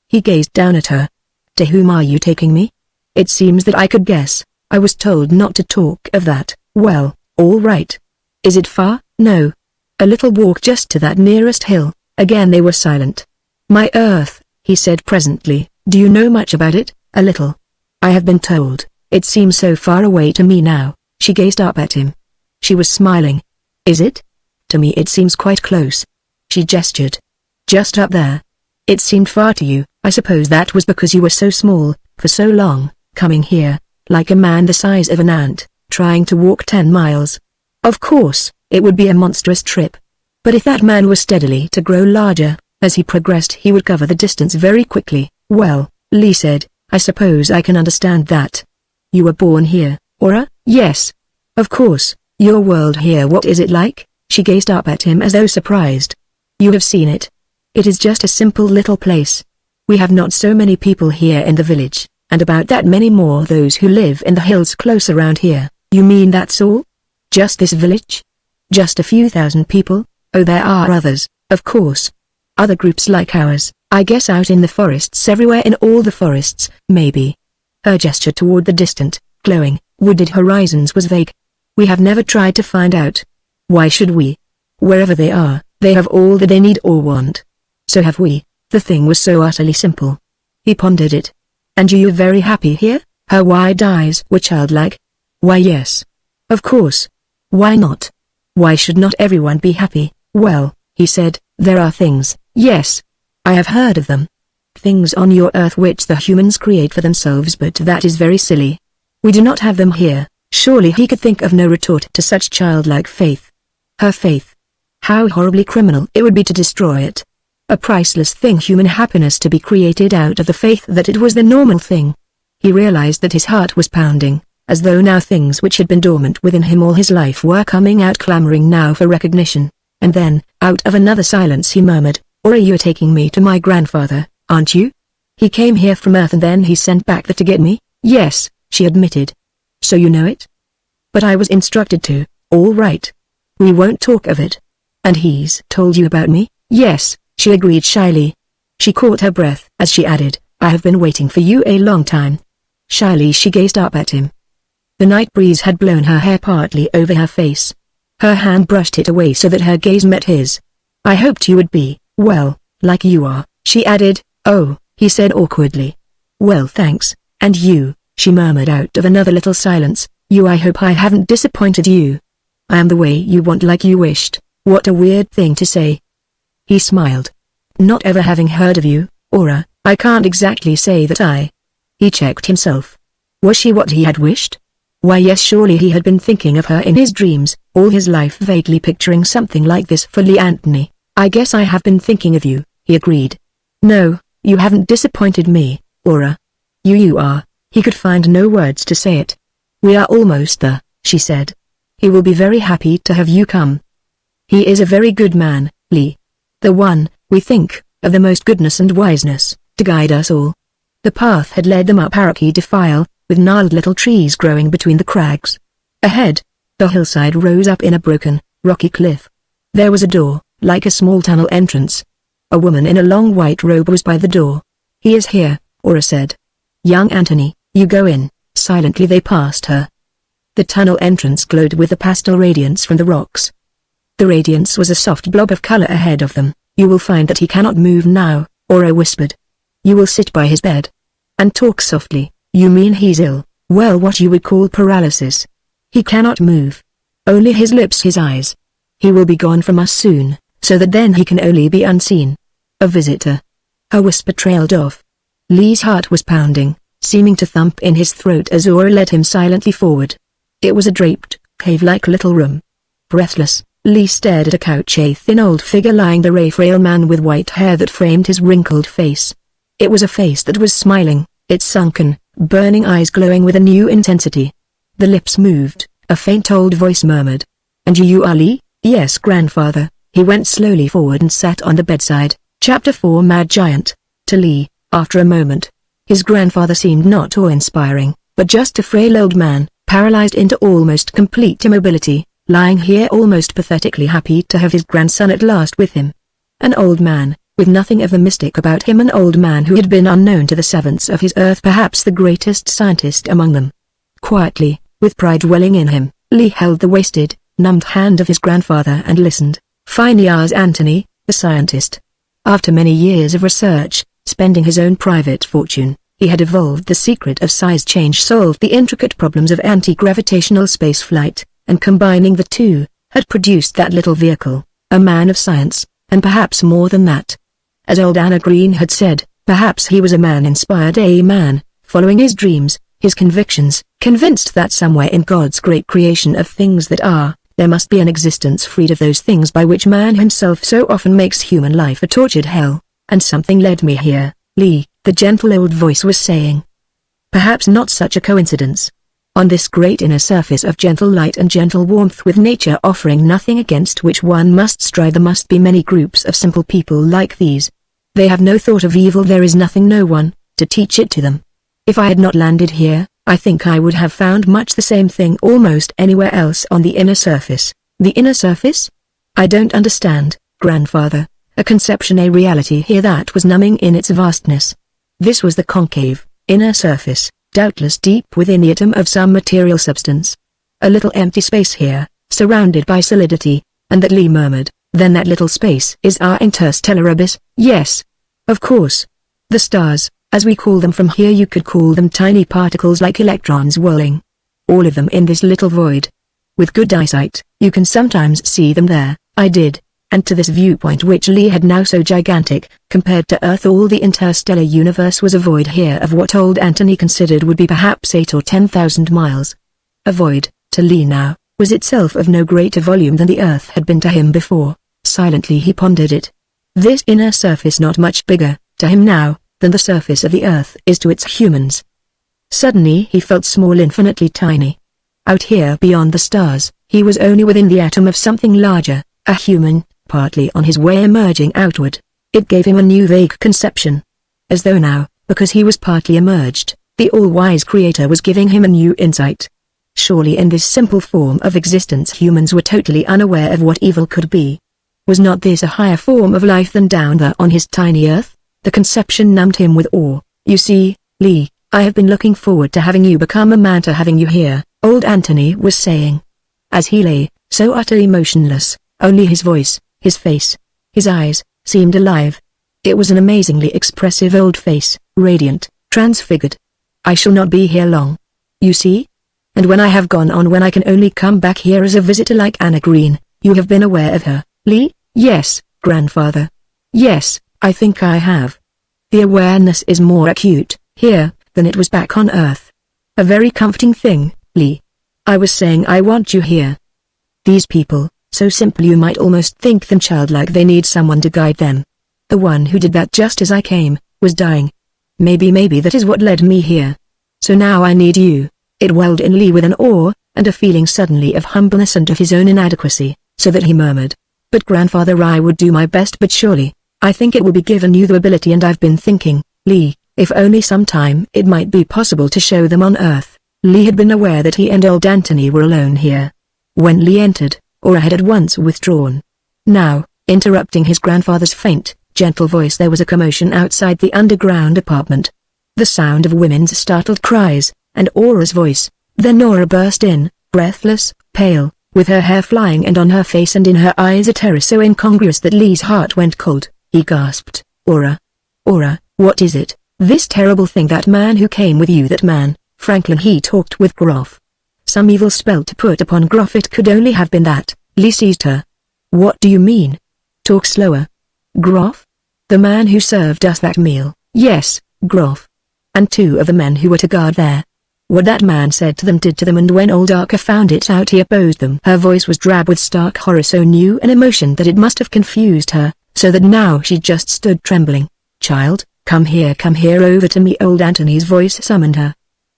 He gazed down at her. To whom are you taking me? It seems that I could guess. I was told not to talk of that. Well, all right. Is it far? No. A little walk just to that nearest hill. Again they were silent. My Earth, he said presently, do you know much about it? A little. I have been told. It seems so far away to me now. She gazed up at him. She was smiling. Is it? To me it seems quite close. She gestured. Just up there. It seemed far to you. I suppose that was because you were so small, for so long, coming here, like a man the size of an ant, trying to walk 10 miles. Of course, it would be a monstrous trip. But if that man was steadily to grow larger, as he progressed he would cover the distance very quickly. Well, Lee said, I suppose I can understand that. You were born here, Aura? Yes. Of course. Your world here, what is it like? She gazed up at him as though surprised. You have seen it. It is just a simple little place. We have not so many people here in the village, and about that many more those who live in the hills close around here. You mean that's all? Just this village? Just a few thousand people? Oh, there are others, of course. Other groups like ours, I guess out in the forests everywhere, in all the forests, maybe. Her gesture toward the distant, glowing, wooded horizons was vague. We have never tried to find out. Why should we? Wherever they are, they have all that they need or want. So have we. The thing was so utterly simple. He pondered it. And you are very happy here? Her wide eyes were childlike. Why yes. Of course. Why not? Why should not everyone be happy? Well, he said, there are things, yes. I have heard of them. Things on your Earth which the humans create for themselves, but that is very silly. We do not have them here. Surely he could think of no retort to such childlike faith. Her faith. How horribly criminal it would be to destroy it. A priceless thing, human happiness, to be created out of the faith that it was the normal thing. He realized that his heart was pounding, as though now things which had been dormant within him all his life were coming out, clamoring now for recognition. And then, out of another silence he murmured, Aura, you're taking me to my grandfather, aren't you? He came here from Earth and then he sent back there to get me? Yes, she admitted. So you know it? But I was instructed to. All right. We won't talk of it. And he's told you about me? Yes, she agreed shyly. She caught her breath as she added, I have been waiting for you a long time. Shyly she gazed up at him. The night breeze had blown her hair partly over her face. Her hand brushed it away so that her gaze met his. I hoped you would be, well, like you are, she added. Oh, he said awkwardly. Well, thanks, and you, she murmured out of another little silence. You, I hope I haven't disappointed you. I am the way you want, like you wished. What a weird thing to say. He smiled. Not ever having heard of you, Aura, I can't exactly say that I. He checked himself. Was she what he had wished? Why yes, surely he had been thinking of her in his dreams, all his life vaguely picturing something like this for Lee Anthony. I guess I have been thinking of you, he agreed. No, you haven't disappointed me, Aura. You are. He could find no words to say it. We are almost there, she said. He will be very happy to have you come. He is a very good man, Lee. The one, we think, of the most goodness and wiseness, to guide us all. The path had led them up Harakey Defile, with gnarled little trees growing between the crags. Ahead, the hillside rose up in a broken, rocky cliff. There was a door, like a small tunnel entrance. A woman in a long white robe was by the door. He is here, Aura said. Young Anthony, you go in. Silently they passed her. The tunnel entrance glowed with the pastel radiance from the rocks. The radiance was a soft blob of color ahead of them. You will find that he cannot move now, Aura whispered. You will sit by his bed. And talk softly. You mean he's ill? Well, what you would call paralysis. He cannot move. Only his lips, his eyes. He will be gone from us soon, so that then he can only be unseen. A visitor. A whisper trailed off. Lee's heart was pounding, seeming to thump in his throat as Aura led him silently forward. It was a draped, cave-like little room. Breathless, Lee stared at a couch, a thin old figure lying there, a frail man with white hair that framed his wrinkled face. It was a face that was smiling, its sunken, burning eyes glowing with a new intensity. The lips moved, a faint old voice murmured. "And you are Lee?" "Yes, grandfather." He went slowly forward and sat on the bedside. Chapter 4 Mad Giant. To Lee, after a moment, his grandfather seemed not awe-inspiring, but just a frail old man, paralyzed into almost complete immobility, lying here almost pathetically happy to have his grandson at last with him. An old man, with nothing of the mystic about him, an old man who had been unknown to the servants of his earth, perhaps the greatest scientist among them. Quietly, with pride welling in him, Lee held the wasted, numbed hand of his grandfather and listened. Phineas Anthony, the scientist. After many years of research, spending his own private fortune, he had evolved the secret of size change, solved the intricate problems of anti-gravitational spaceflight, and combining the two, had produced that little vehicle, a man of science, and perhaps more than that. As old Anna Green had said, perhaps he was a man inspired, a man, following his dreams, his convictions, convinced that somewhere in God's great creation of things that are, there must be an existence freed of those things by which man himself so often makes human life a tortured hell. "And something led me here, Lee," the gentle old voice was saying. "Perhaps not such a coincidence. On this great inner surface of gentle light and gentle warmth, with nature offering nothing against which one must strive, there must be many groups of simple people like these. They have no thought of evil, there is nothing, no one, to teach it to them. If I had not landed here, I think I would have found much the same thing almost anywhere else on the inner surface." "The inner surface? I don't understand, grandfather." "A conception, a reality here that was numbing in its vastness. This was the concave, inner surface, doubtless deep within the atom of some material substance. A little empty space here, surrounded by solidity." And that, Lee murmured, "then that little space is our interstellar abyss?" "Yes. Of course. The stars, as we call them from here, you could call them tiny particles like electrons whirling. All of them in this little void. With good eyesight, you can sometimes see them there." I did. And to this viewpoint, which Lee had now so gigantic, compared to Earth, all the interstellar universe was a void here of what old Anthony considered would be perhaps 8 or 10,000 miles. A void, to Lee now, was itself of no greater volume than the Earth had been to him before. Silently he pondered it. This inner surface not much bigger, to him now, than the surface of the Earth is to its humans. Suddenly he felt small, infinitely tiny. Out here beyond the stars, he was only within the atom of something larger, a human, partly on his way emerging outward. It gave him a new vague conception. As though now, because he was partly emerged, the all-wise Creator was giving him a new insight. Surely in this simple form of existence humans were totally unaware of what evil could be. Was not this a higher form of life than down there on his tiny Earth? The conception numbed him with awe. "You see, Lee, I have been looking forward to having you become a man, to having you here," old Anthony was saying. As he lay, so utterly motionless, only his voice, his face, his eyes, seemed alive. It was an amazingly expressive old face, radiant, transfigured. "I shall not be here long. You see? And when I have gone on, when I can only come back here as a visitor like Anna Green." "You have been aware of her, Lee?" "Yes, grandfather. Yes, I think I have. The awareness is more acute, here, than it was back on Earth. A very comforting thing, Lee. I was saying I want you here. These people, so simple you might almost think them childlike, they need someone to guide them. The one who did that just as I came, was dying. Maybe that is what led me here. So now I need you." It welled in Lee with an awe, and a feeling suddenly of humbleness and of his own inadequacy, so that he murmured, "But grandfather, I would do my best, but surely, I think it will be given you the ability, and I've been thinking, Lee, if only sometime it might be possible to show them on Earth." Lee had been aware that he and old Anthony were alone here. When Lee entered, Aura had at once withdrawn. Now, interrupting his grandfather's faint, gentle voice, there was a commotion outside the underground apartment. The sound of women's startled cries, and Aura's voice. Then Aura burst in, breathless, pale, with her hair flying, and on her face and in her eyes a terror so incongruous that Lee's heart went cold. He gasped, "Aura! Aura, what is it? This terrible thing, that man who came with you, that man, Franklin, he talked with Groff. Some evil spell to put upon Groff, it could only have been that." Lee seized her. "What do you mean?" Talk slower. Groff? The man who served us that meal. Yes, Groff. And 2 of the men who were to guard there. What that man said to them did to them, and when old Arca found it out he opposed them. Her voice was drab with stark horror, so new an emotion that it must have confused her, so that now she just stood trembling. Child, come here over to me. Old Anthony's voice summoned her.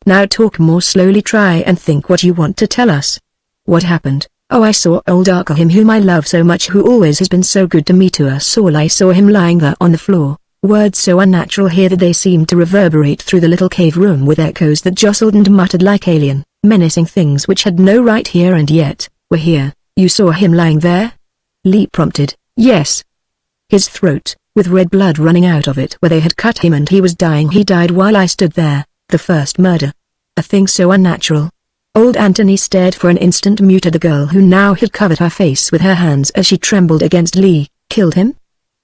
Now talk more slowly, try and think what you want to tell us. What happened? Oh, I saw old Arca, him whom I love so much, who always has been so good to me, to us all. I saw him lying there on the floor. Words so unnatural here that they seemed to reverberate through the little cave room with echoes that jostled and muttered like alien, menacing things which had no right here and yet were here. You saw him lying there? Lee prompted. Yes. His throat, with red blood running out of it where they had cut him, and he was dying. He died while I stood there. The first murder. A thing so unnatural. Old Anthony stared for an instant, mute at the girl who now had covered her face with her hands as she trembled against Lee. Killed him?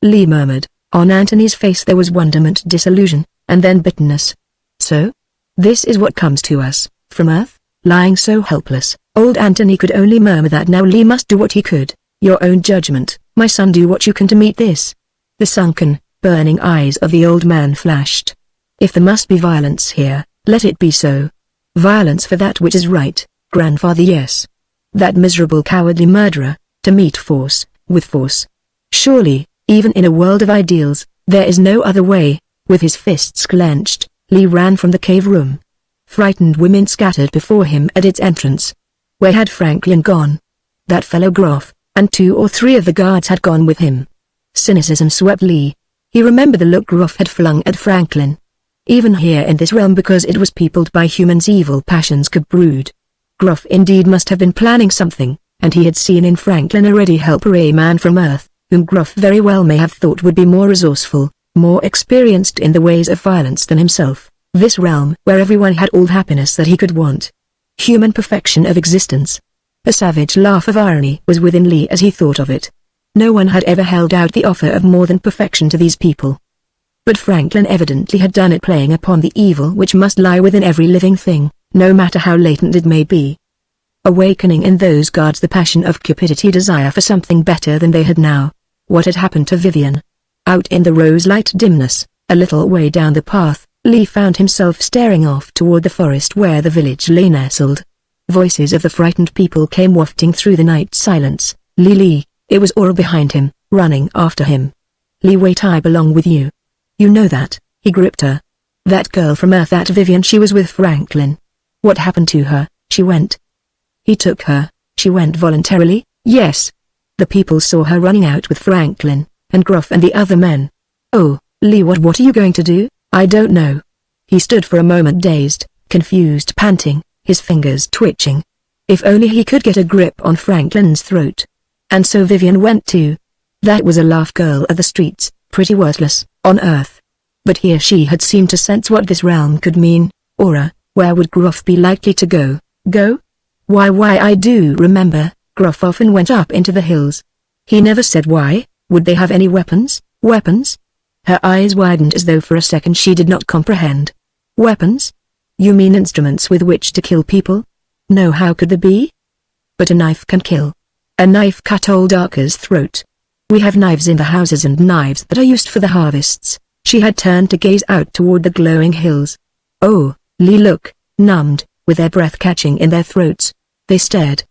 Lee murmured. On Anthony's face there was wonderment, disillusion, and then bitterness. So? This is what comes to us, from Earth? Lying so helpless. Old Anthony could only murmur that now Lee must do what he could. Your own judgment, my son, do what you can to meet this. The sunken, burning eyes of the old man flashed. If there must be violence here, let it be so. Violence for that which is right, grandfather, yes. That miserable cowardly murderer, to meet force, with force. Surely, even in a world of ideals, there is no other way. With his fists clenched, Lee ran from the cave room. Frightened women scattered before him at its entrance. Where had Franklin gone? That fellow Groff, and 2 or 3 of the guards had gone with him. Cynicism swept Lee. He remembered the look Groff had flung at Franklin. Even here in this realm, because it was peopled by humans, evil passions could brood. Groff indeed must have been planning something, and he had seen in Franklin a ready helper, a man from Earth, whom Groff very well may have thought would be more resourceful, more experienced in the ways of violence than himself. This realm where everyone had all happiness that he could want. Human perfection of existence. A savage laugh of irony was within Lee as he thought of it. No one had ever held out the offer of more than perfection to these people. But Franklin evidently had done it, playing upon the evil which must lie within every living thing, no matter how latent it may be. Awakening in those guards the passion of cupidity, desire for something better than they had now. What had happened to Vivian? Out in the rose-light dimness, a little way down the path, Lee found himself staring off toward the forest where the village lay nestled. Voices of the frightened people came wafting through the night silence. Lee, it was Aura behind him, running after him. Lee, wait, I belong with you. You know that. He gripped her. That girl from Earth, that Vivian, she was with Franklin. What happened to her? She went. He took her. She went voluntarily? Yes. The people saw her running out with Franklin, and Groff and the other men. Oh, Lee, what are you going to do? I don't know. He stood for a moment, dazed, confused, panting, his fingers twitching. If only he could get a grip on Franklin's throat. And so Vivian went too. That was a laugh, girl of the streets, pretty worthless, on Earth. But here she had seemed to sense what this realm could mean. Aura, where would Groff be likely to go? Go? Why, I do remember. Groff often went up into the hills. He never said why. Would they have any weapons? Weapons? Her eyes widened as though for a second she did not comprehend. Weapons? You mean instruments with which to kill people? No, how could there be? But a knife can kill. A knife cut old Arca's throat. We have knives in the houses, and knives that are used for the harvests. She had turned to gaze out toward the glowing hills. Oh, Lee, look, numbed, with their breath catching in their throats. They stared.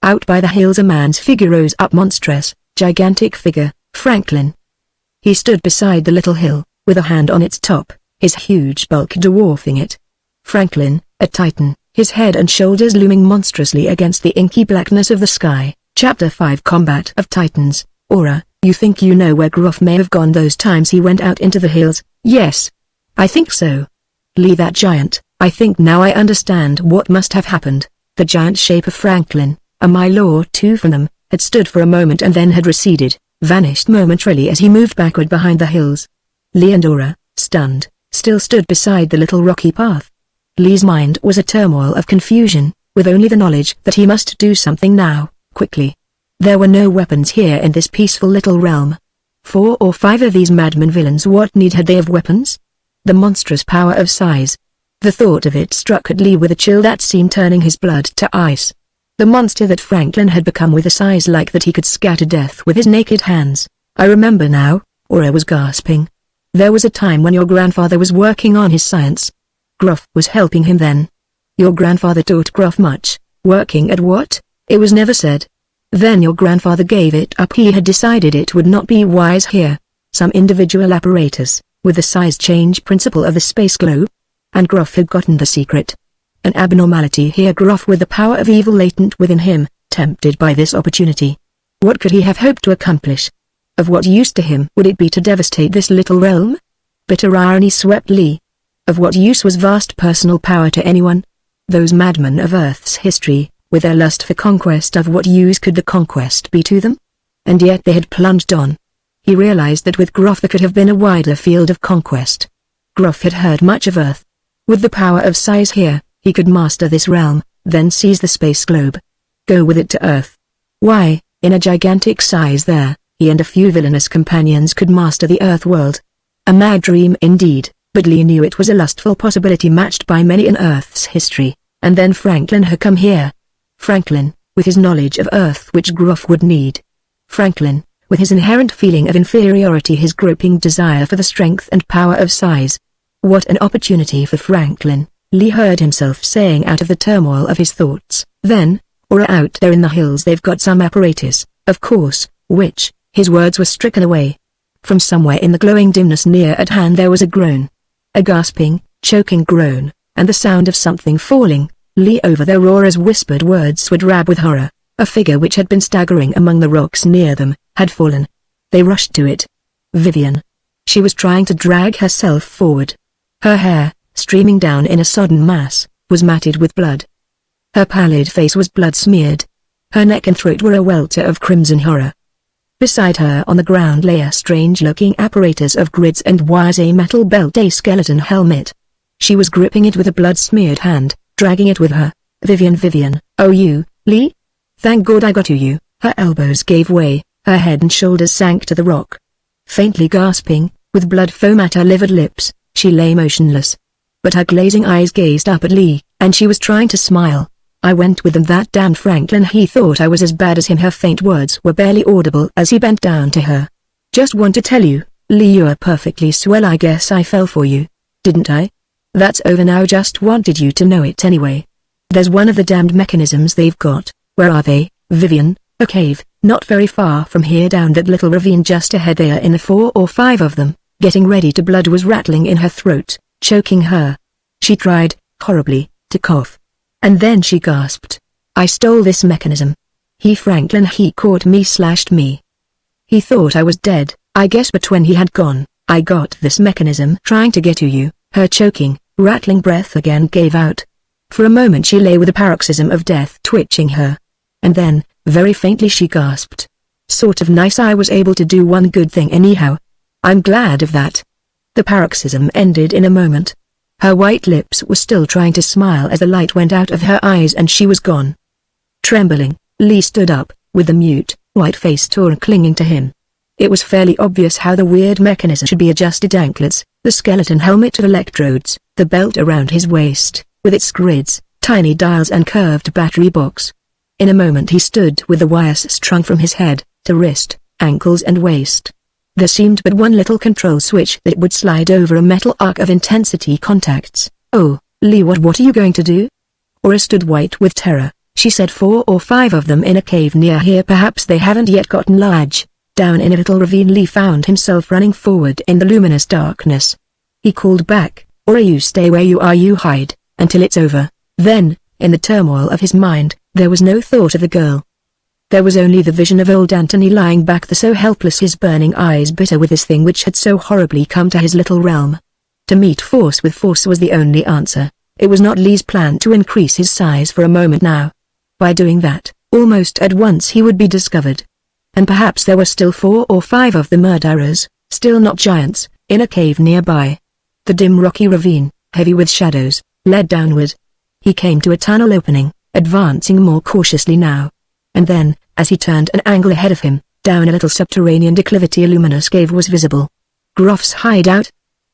Out by the hills a man's figure rose up, monstrous, gigantic figure, Franklin. He stood beside the little hill, with a hand on its top, his huge bulk dwarfing it. Franklin, a titan, his head and shoulders looming monstrously against the inky blackness of the sky. Chapter 5, Combat of Titans. Aura, you think you know where Groff may have gone those times he went out into the hills? Yes. I think so. Lee, that giant, I think now I understand what must have happened. The giant shape of Franklin, a mile or 2 from them, had stood for a moment and then had receded, vanished momentarily as he moved backward behind the hills. Lee and Aura, stunned, still stood beside the little rocky path. Lee's mind was a turmoil of confusion, with only the knowledge that he must do something now, quickly. There were no weapons here in this peaceful little realm. 4 or 5 of these madman villains, what need had they of weapons? The monstrous power of size. The thought of it struck at Lee with a chill that seemed turning his blood to ice. The monster that Franklin had become, with a size like that he could scatter death with his naked hands. I remember now, Aura was gasping. There was a time when your grandfather was working on his science. Gruff was helping him then. Your grandfather taught Gruff much. Working at what? It was never said. Then your grandfather gave it up. He had decided it would not be wise here. Some individual apparatus, with the size change principle of the space globe. And Gruff had gotten the secret. An abnormality here. Gruff, with the power of evil latent within him, tempted by this opportunity. What could he have hoped to accomplish? Of what use to him would it be to devastate this little realm? Bitter irony swept Lee. Of what use was vast personal power to anyone? Those madmen of Earth's history, with their lust for conquest, of what use could the conquest be to them? And yet they had plunged on. He realized that with Gruff there could have been a wider field of conquest. Gruff had heard much of Earth. With the power of size here, he could master this realm, then seize the space globe. Go with it to Earth. Why, in a gigantic size there, he and a few villainous companions could master the Earth world. A mad dream indeed, but Lee knew it was a lustful possibility matched by many in Earth's history, and then Franklin had come here. Franklin, with his knowledge of Earth which Gruff would need. Franklin, with his inherent feeling of inferiority, his groping desire for the strength and power of size. What an opportunity for Franklin, Lee heard himself saying out of the turmoil of his thoughts. Then, or out there in the hills they've got some apparatus, of course, which, his words were stricken away. From somewhere in the glowing dimness near at hand there was a groan. A gasping, choking groan, and the sound of something falling. Lee over their roarers whispered words were drab with horror. A figure which had been staggering among the rocks near them, had fallen. They rushed to it. Vivian. She was trying to drag herself forward. Her hair, streaming down in a sodden mass, was matted with blood. Her pallid face was blood-smeared. Her neck and throat were a welter of crimson horror. Beside her on the ground lay a strange-looking apparatus of grids and wires, a metal belt, a skeleton helmet. She was gripping it with a blood-smeared hand, dragging it with her. Vivian, oh you, Lee? Thank God I got to you. Her elbows gave way, her head and shoulders sank to the rock. Faintly gasping, with blood foam at her livid lips, she lay motionless. But her glazing eyes gazed up at Lee, and she was trying to smile. I went with them, that damned Franklin. He thought I was as bad as him. Her faint words were barely audible as he bent down to her. Just want to tell you, Lee, you're perfectly swell. I guess I fell for you. Didn't I? That's over now. Just wanted you to know it anyway. There's one of the damned mechanisms they've got. Where are they, Vivian? A cave, not very far from here, down that little ravine just ahead. They are in the 4 or 5 of them. Getting ready to. Blood was rattling in her throat, choking her. She tried, horribly, to cough. And then she gasped. I stole this mechanism. Franklin, he caught me, slashed me. He thought I was dead, I guess, but when he had gone, I got this mechanism trying to get to you. Her choking, rattling breath again gave out. For a moment she lay with a paroxysm of death twitching her. And then, very faintly, she gasped. Sort of nice. I was able to do one good thing anyhow. I'm glad of that. The paroxysm ended in a moment. Her white lips were still trying to smile as the light went out of her eyes and she was gone. Trembling, Lee stood up, with the mute, white face torn, clinging to him. It was fairly obvious how the weird mechanism should be adjusted. Anklets, the skeleton helmet of electrodes, the belt around his waist, with its grids, tiny dials and curved battery box. In a moment he stood with the wires strung from his head, to wrist, ankles and waist. There seemed but one little control switch that would slide over a metal arc of intensity contacts. Oh, Lee, what are you going to do? Aura stood white with terror. She said 4 or 5 of them in a cave near here. Perhaps they haven't yet gotten large. Down in a little ravine. Lee found himself running forward in the luminous darkness. He called back, Aura, you stay where you are, you hide, until it's over. Then, in the turmoil of his mind, there was no thought of the girl. There was only the vision of old Anthony lying back there so helpless, his burning eyes bitter with this thing which had so horribly come to his little realm. To meet force with force was the only answer. It was not Lee's plan to increase his size for a moment now. By doing that, almost at once he would be discovered. And perhaps there were still 4 or 5 of the murderers, still not giants, in a cave nearby. The dim rocky ravine, heavy with shadows, led downward. He came to a tunnel opening, advancing more cautiously now. And then, as he turned an angle ahead of him, down a little subterranean declivity a luminous cave was visible. Gruff's hideout.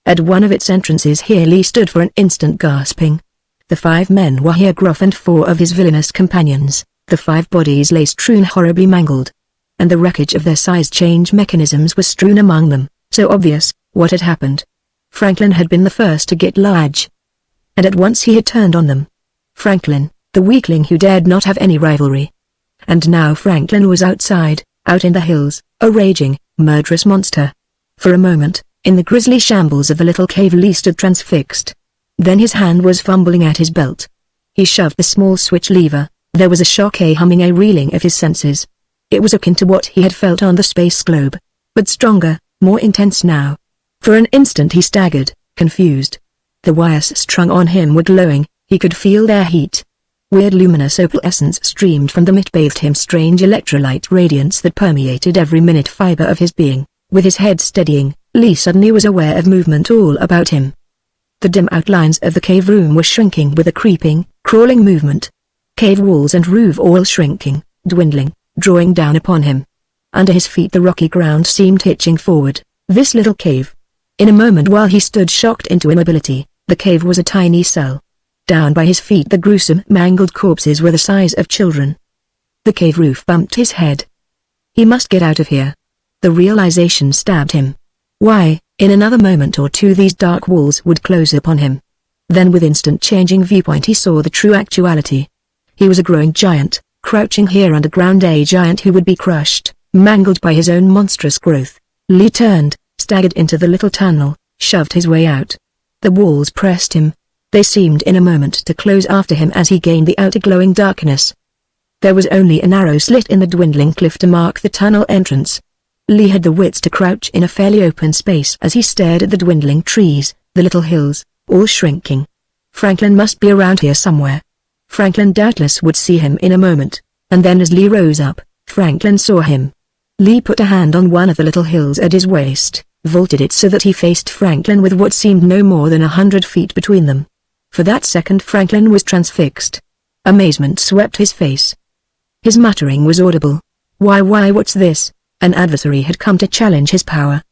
At one of its entrances here Lee stood for an instant, gasping. The 5 men were here, Gruff and 4 of his villainous companions. The 5 bodies lay strewn horribly mangled. and the wreckage of their size change mechanisms was strewn among them. So obvious, what had happened. Franklin had been the first to get large. And at once he had turned on them. Franklin, the weakling who dared not have any rivalry. And now Franklin was outside, out in the hills, a raging, murderous monster. For a moment, in the grisly shambles of the little cave, Lee stood transfixed. Then his hand was fumbling at his belt. He shoved the small switch lever. There was a shock, a humming, a reeling of his senses. It was akin to what he had felt on the space globe, but stronger, more intense now. For an instant he staggered, confused. The wires strung on him were glowing, he could feel their heat. Weird luminous opal essence streamed from them. It bathed him, strange electrolyte radiance that permeated every minute fiber of his being. With his head steadying, Lee suddenly was aware of movement all about him. The dim outlines of the cave room were shrinking with a creeping, crawling movement. Cave walls and roof all shrinking, dwindling, drawing down upon him. Under his feet the rocky ground seemed hitching forward. This little cave. In a moment, while he stood shocked into immobility, the cave was a tiny cell. Down by his feet the gruesome, mangled corpses were the size of children. The cave roof bumped his head. He must get out of here. The realization stabbed him. Why, in another moment or two these dark walls would close upon him. Then with instant changing viewpoint he saw the true actuality. He was a growing giant, crouching here underground, a giant who would be crushed, mangled by his own monstrous growth. Lee turned, staggered into the little tunnel, shoved his way out. The walls pressed him. They seemed in a moment to close after him as he gained the outer glowing darkness. There was only a narrow slit in the dwindling cliff to mark the tunnel entrance. Lee had the wits to crouch in a fairly open space as he stared at the dwindling trees, the little hills, all shrinking. Franklin must be around here somewhere. Franklin doubtless would see him in a moment, and then as Lee rose up, Franklin saw him. Lee put a hand on one of the little hills at his waist, vaulted it so that he faced Franklin with what seemed no more than 100 feet between them. For that second Franklin was transfixed. Amazement swept his face. His muttering was audible. Why, what's this? An adversary had come to challenge his power.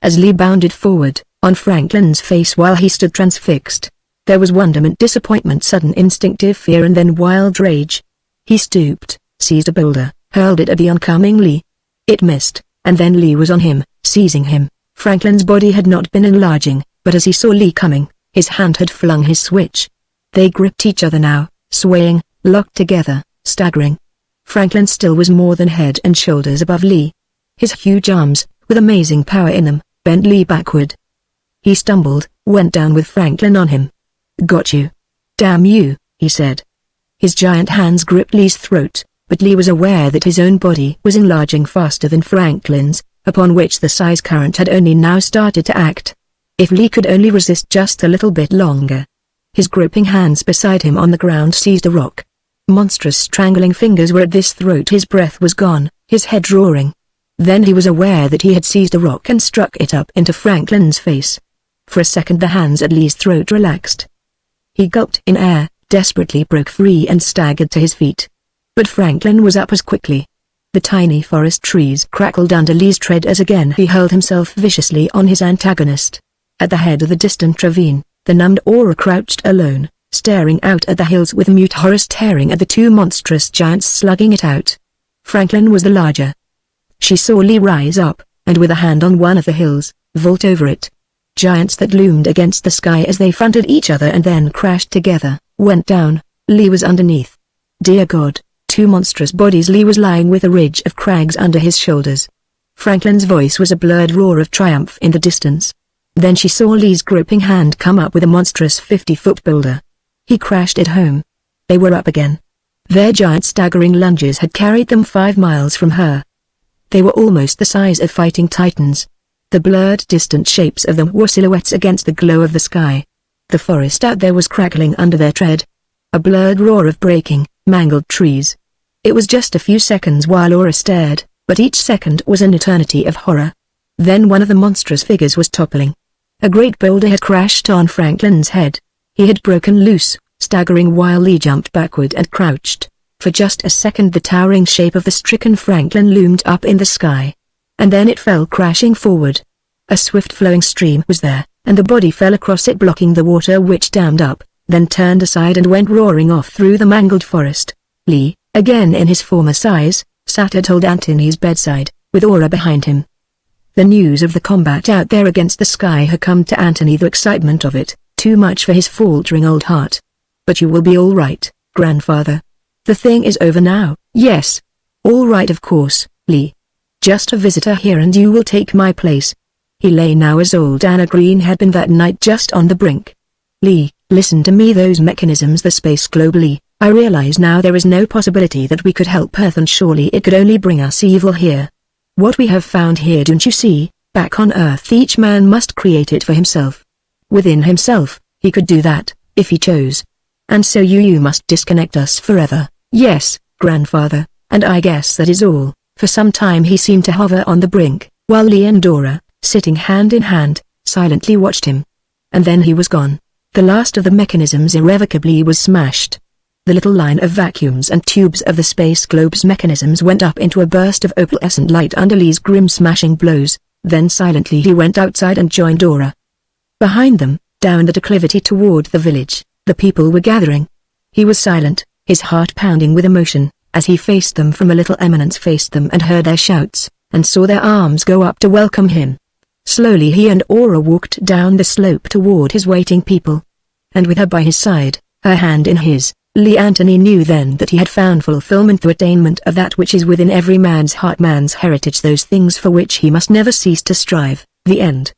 As Lee bounded forward, on Franklin's face while he stood transfixed, there was wonderment, disappointment, sudden instinctive fear, and then wild rage. He stooped, seized a boulder, hurled it at the oncoming Lee. It missed, and then Lee was on him, seizing him. Franklin's body had not been enlarging, but as he saw Lee coming, his hand had flung his switch. They gripped each other now, swaying, locked together, staggering. Franklin still was more than head and shoulders above Lee. His huge arms, with amazing power in them, bent Lee backward. He stumbled, went down with Franklin on him. "Got you. Damn you," he said. His giant hands gripped Lee's throat, but Lee was aware that his own body was enlarging faster than Franklin's, upon which the size current had only now started to act. If Lee could only resist just a little bit longer. His groping hands beside him on the ground seized a rock. Monstrous strangling fingers were at his throat. His breath was gone, his head roaring. Then he was aware that he had seized a rock and struck it up into Franklin's face. For a second the hands at Lee's throat relaxed. He gulped in air, desperately broke free and staggered to his feet. But Franklin was up as quickly. The tiny forest trees crackled under Lee's tread as again he hurled himself viciously on his antagonist. At the head of the distant ravine, the numbed aura crouched alone, staring out at the hills with mute horror, staring at the two monstrous giants slugging it out. Franklin was the larger. She saw Lee rise up, and with a hand on one of the hills, vault over it. Giants that loomed against the sky as they fronted each other and then crashed together, went down. Lee was underneath. Dear God, two monstrous bodies. Lee was lying with a ridge of crags under his shoulders. Franklin's voice was a blurred roar of triumph in the distance. Then she saw Lee's groping hand come up with a monstrous 50-foot boulder. He crashed it home. They were up again. Their giant staggering lunges had carried them 5 miles from her. They were almost the size of fighting titans. The blurred distant shapes of them were silhouettes against the glow of the sky. The forest out there was crackling under their tread. A blurred roar of breaking, mangled trees. It was just a few seconds while Aura stared, but each second was an eternity of horror. Then one of the monstrous figures was toppling. A great boulder had crashed on Franklin's head. He had broken loose, staggering while Lee jumped backward and crouched. For just a second the towering shape of the stricken Franklin loomed up in the sky. And then it fell crashing forward. A swift flowing stream was there, and the body fell across it, blocking the water which dammed up, then turned aside and went roaring off through the mangled forest. Lee, again in his former size, sat at old Antony's bedside, with Aura behind him. The news of the combat out there against the sky had come to Antony, the excitement of it, too much for his faltering old heart. "But you will be all right, grandfather. The thing is over now." "Yes. All right, of course, Lee. Just a visitor here and you will take my place." He lay now as old Anna Green had been that night, just on the brink. "Lee, listen to me, those mechanisms, the space globe, Lee. I realize now there is no possibility that we could help Earth, and surely it could only bring us evil here. What we have found here, don't you see, back on Earth each man must create it for himself. Within himself, he could do that, if he chose. And so you must disconnect us forever." "Yes, grandfather, and I guess that is all." For some time he seemed to hover on the brink, while Lee and Dora, sitting hand in hand, silently watched him. And then he was gone. The last of the mechanisms irrevocably was smashed. The little line of vacuums and tubes of the space globe's mechanisms went up into a burst of opalescent light under Lee's grim smashing blows. Then silently he went outside and joined Dora. Behind them, down the declivity toward the village, the people were gathering. He was silent, his heart pounding with emotion, as he faced them from a little eminence, faced them and heard their shouts, and saw their arms go up to welcome him. Slowly he and Aura walked down the slope toward his waiting people. And with her by his side, her hand in his, Lee Antony knew then that he had found fulfillment, the attainment of that which is within every man's heart, man's heritage, those things for which he must never cease to strive, the end.